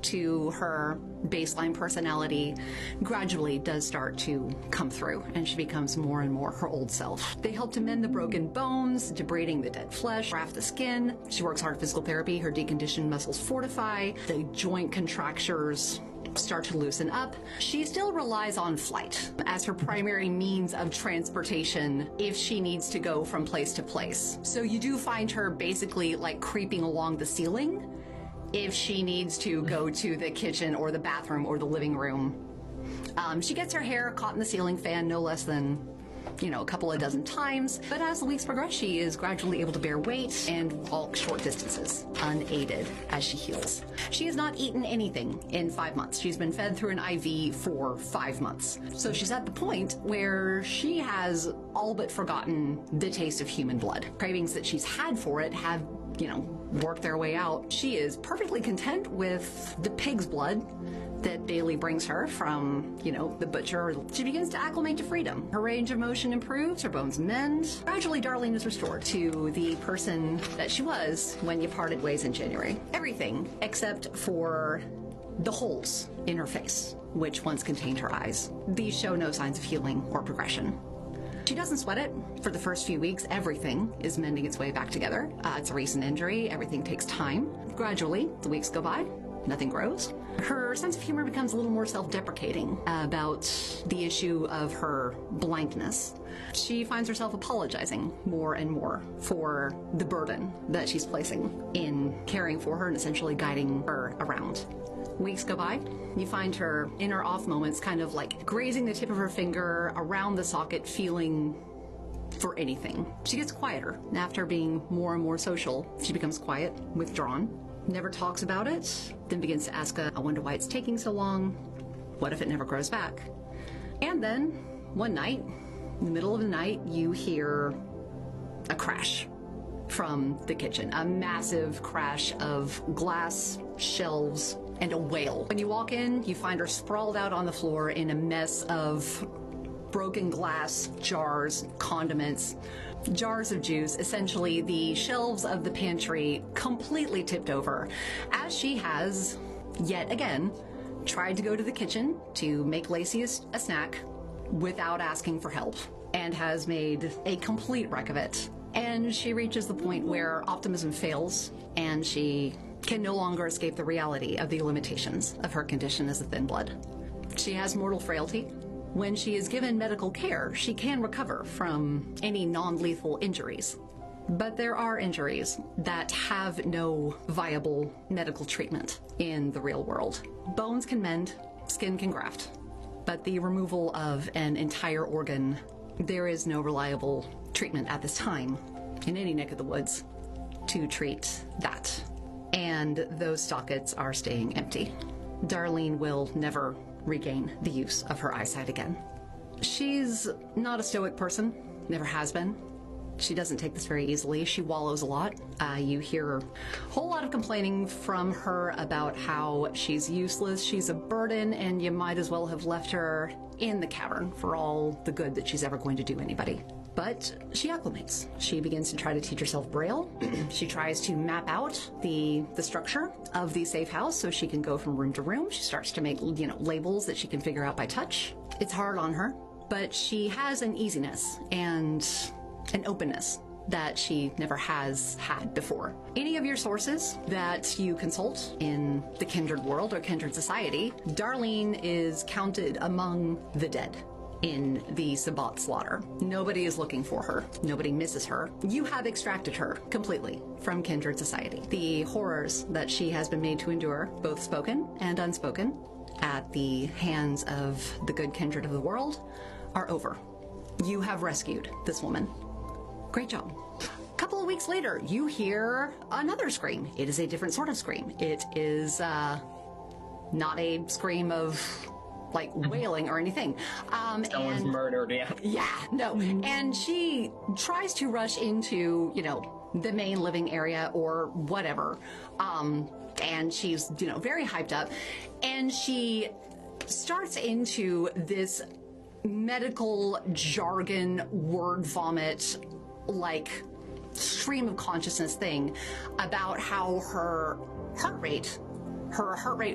to her baseline personality gradually does start to come through, and she becomes more and more her old self. They help to mend the broken bones, debrading the dead flesh, graft the skin. She works hard at physical therapy. Her deconditioned muscles fortify. The joint contractures start to loosen up. She still relies on flight as her primary means of transportation if she needs to go from place to place. So you do find her basically like creeping along the ceiling if she needs to go to the kitchen or the bathroom or the living room. She gets her hair caught in the ceiling fan no less than, a couple of dozen times. But as the weeks progress, she is gradually able to bear weight and walk short distances, unaided as she heals. She has not eaten anything in 5 months. She's been fed through an IV for 5 months. So she's at the point where she has all but forgotten the taste of human blood. Cravings that she's had for it have, work their way out. She is perfectly content with the pig's blood that Bailey brings her from, the butcher. She begins to acclimate to freedom. Her range of motion improves, her bones mend. Gradually, Darlene is restored to the person that she was when you parted ways in January. Everything except for the holes in her face, which once contained her eyes. These show no signs of healing or progression. She doesn't sweat it. For the first few weeks, everything is mending its way back together. It's a recent injury. Everything takes time. Gradually, the weeks go by. Nothing grows. Her sense of humor becomes a little more self-deprecating about the issue of her blankness. She finds herself apologizing more and more for the burden that she's placing in caring for her and essentially guiding her around. Weeks go by. You find her in her off moments kind of like grazing the tip of her finger around the socket, feeling for anything. She gets quieter. After being more and more social, she becomes quiet, withdrawn, never talks about it, then begins to ask, I wonder why it's taking so long. What if it never grows back? And then, one night, in the middle of the night, you hear a crash from the kitchen. A massive crash of glass, shelves, and a wail. When you walk in, you find her sprawled out on the floor in a mess of broken glass, jars, condiments, jars of juice, essentially the shelves of the pantry completely tipped over, as she has, yet again, tried to go to the kitchen to make Lacey a snack without asking for help, and has made a complete wreck of it. And she reaches the point where optimism fails, and she can no longer escape the reality of the limitations of her condition as a thin blood. She has mortal frailty. When she is given medical care, she can recover from any non-lethal injuries. But there are injuries that have no viable medical treatment in the real world. Bones can mend, skin can graft, But the removal of an entire organ, there is no reliable treatment at this time in any neck of the woods to treat that. And those sockets are staying empty. Darlene will never regain the use of her eyesight again. She's not a stoic person, never has been. She doesn't take this very easily. She wallows a lot. You hear a whole lot of complaining from her about how she's useless, she's a burden, and you might as well have left her in the cavern for all the good that she's ever going to do anybody. But she acclimates. She begins to try to teach herself Braille. She tries to map out the structure of the safe house so she can go from room to room. She starts to make, labels that she can figure out by touch. It's hard on her, but she has an easiness and an openness that she never has had before. Any of your sources that you consult in the kindred world or kindred society, Darlene is counted among the dead in the Sabbat slaughter. Nobody is looking for her. Nobody misses her. You have extracted her completely from kindred society. The horrors that she has been made to endure, both spoken and unspoken, at the hands of the good kindred of the world, are over. You have rescued this woman. Great job. A couple of weeks later, you hear another scream. It is a different sort of scream. It is not a scream of like wailing or anything. Someone's murdered, yeah. Yeah, no. And she tries to rush into, the main living area or whatever. And she's, very hyped up. And she starts into this medical jargon word vomit, like stream of consciousness thing about how her heart rate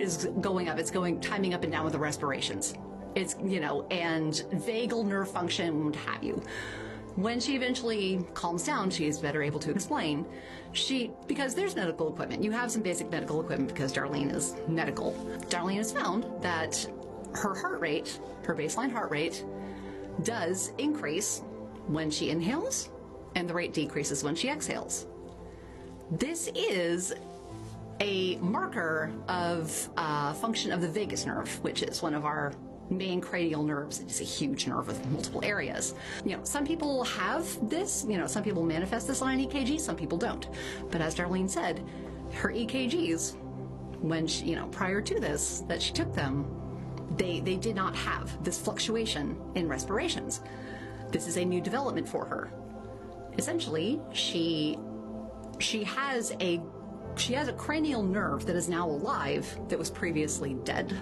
is going up. It's timing up and down with the respirations. It's, and vagal nerve function, what have you. When she eventually calms down, she's better able to explain. Because there's medical equipment. You have some basic medical equipment because Darlene is medical. Darlene has found that her heart rate, her baseline heart rate, does increase when she inhales, and the rate decreases when she exhales. This is a marker of function of the vagus nerve, which is one of our main cranial nerves. It's a huge nerve with multiple areas. Some people have this, some people manifest this on an EKG, some people don't. But as Darlene said, her EKGs, when she, prior to this, that she took them, they did not have this fluctuation in respirations. This is a new development for her. Essentially, she has a cranial nerve that is now alive that was previously dead.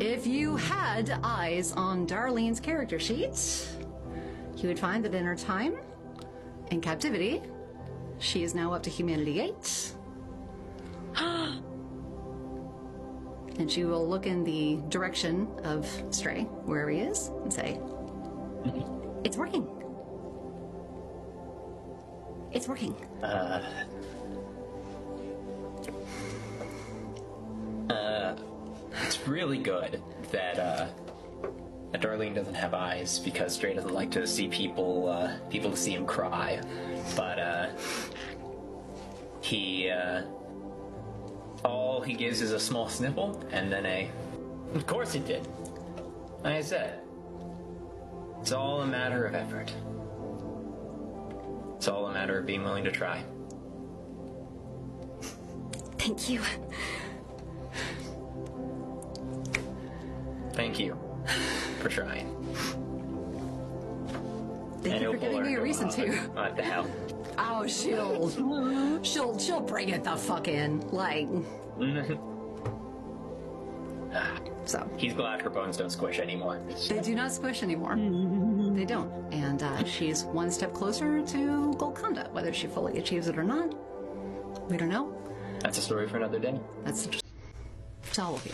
If you had eyes on Darlene's character sheet, you would find that in her time in captivity, she is now up to humanity 8. And she will look in the direction of Stray, wherever he is, and say, "It's working. It's working." It's really good that Darlene doesn't have eyes because Stray doesn't like to see people to see him cry. But all he gives is a small sniffle and then of course it did. Like I said, it's all a matter of effort. It's all a matter of being willing to try. Thank you. Thank you for trying. Thank you for giving me a reason to. What the hell? Oh, she'll bring it the fuck in. Like. So. He's glad her bones don't squish anymore. They do not squish anymore. They don't. And she's one step closer to Golconda. Whether she fully achieves it or not, we don't know. That's a story for another day. That's to all of you.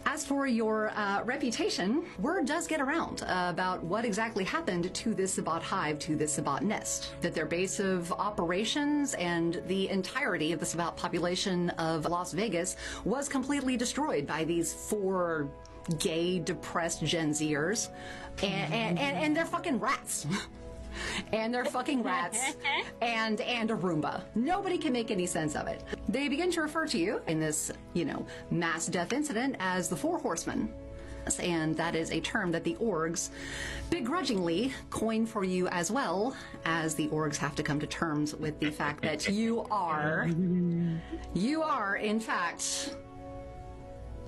As for your reputation, word does get around about what exactly happened to this Sabbat hive, to this Sabbat nest. That their base of operations and the entirety of the Sabbat population of Las Vegas was completely destroyed by these 4 gay, depressed Gen Zers. And they're fucking rats. and they're fucking rats, and a Roomba. Nobody can make any sense of it. They begin to refer to you in this, mass death incident as the Four Horsemen. And that is a term that the orgs begrudgingly coin for you, as well as the orgs have to come to terms with the fact that you are, in fact,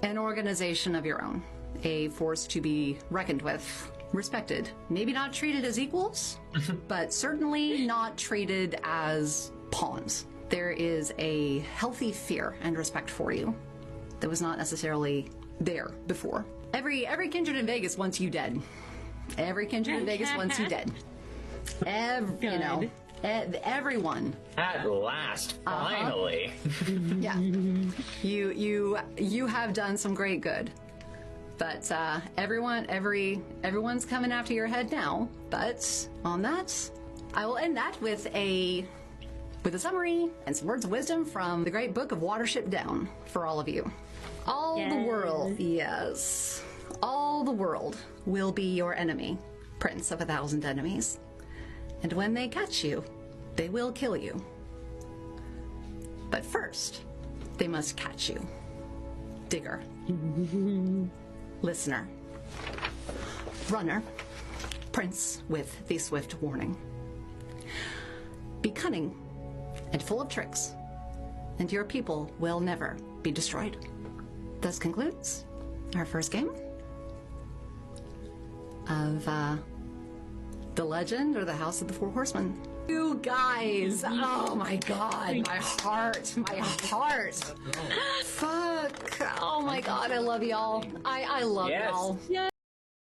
an organization of your own. A force to be reckoned with, respected. Maybe not treated as equals, but certainly not treated as pawns. There is a healthy fear and respect for you that was not necessarily there before. Every kindred in Vegas wants you dead. Every kindred in Vegas wants you dead. Everyone. At last, finally. Yeah. You have done some great good. But everyone's coming after your head now. But on that, I will end that with a summary and some words of wisdom from the great book of Watership Down for all of you. All the world will be your enemy, prince of 1,000 enemies. And when they catch you, they will kill you. But first, they must catch you. Digger. Listener. Runner. Prince with the swift warning. Be cunning and full of tricks, and your people will never be destroyed. Thus concludes our first game of The Legend or the House of the Four Horsemen. You guys, oh my god, my heart. Fuck, oh my god, I love y'all. I love y'all.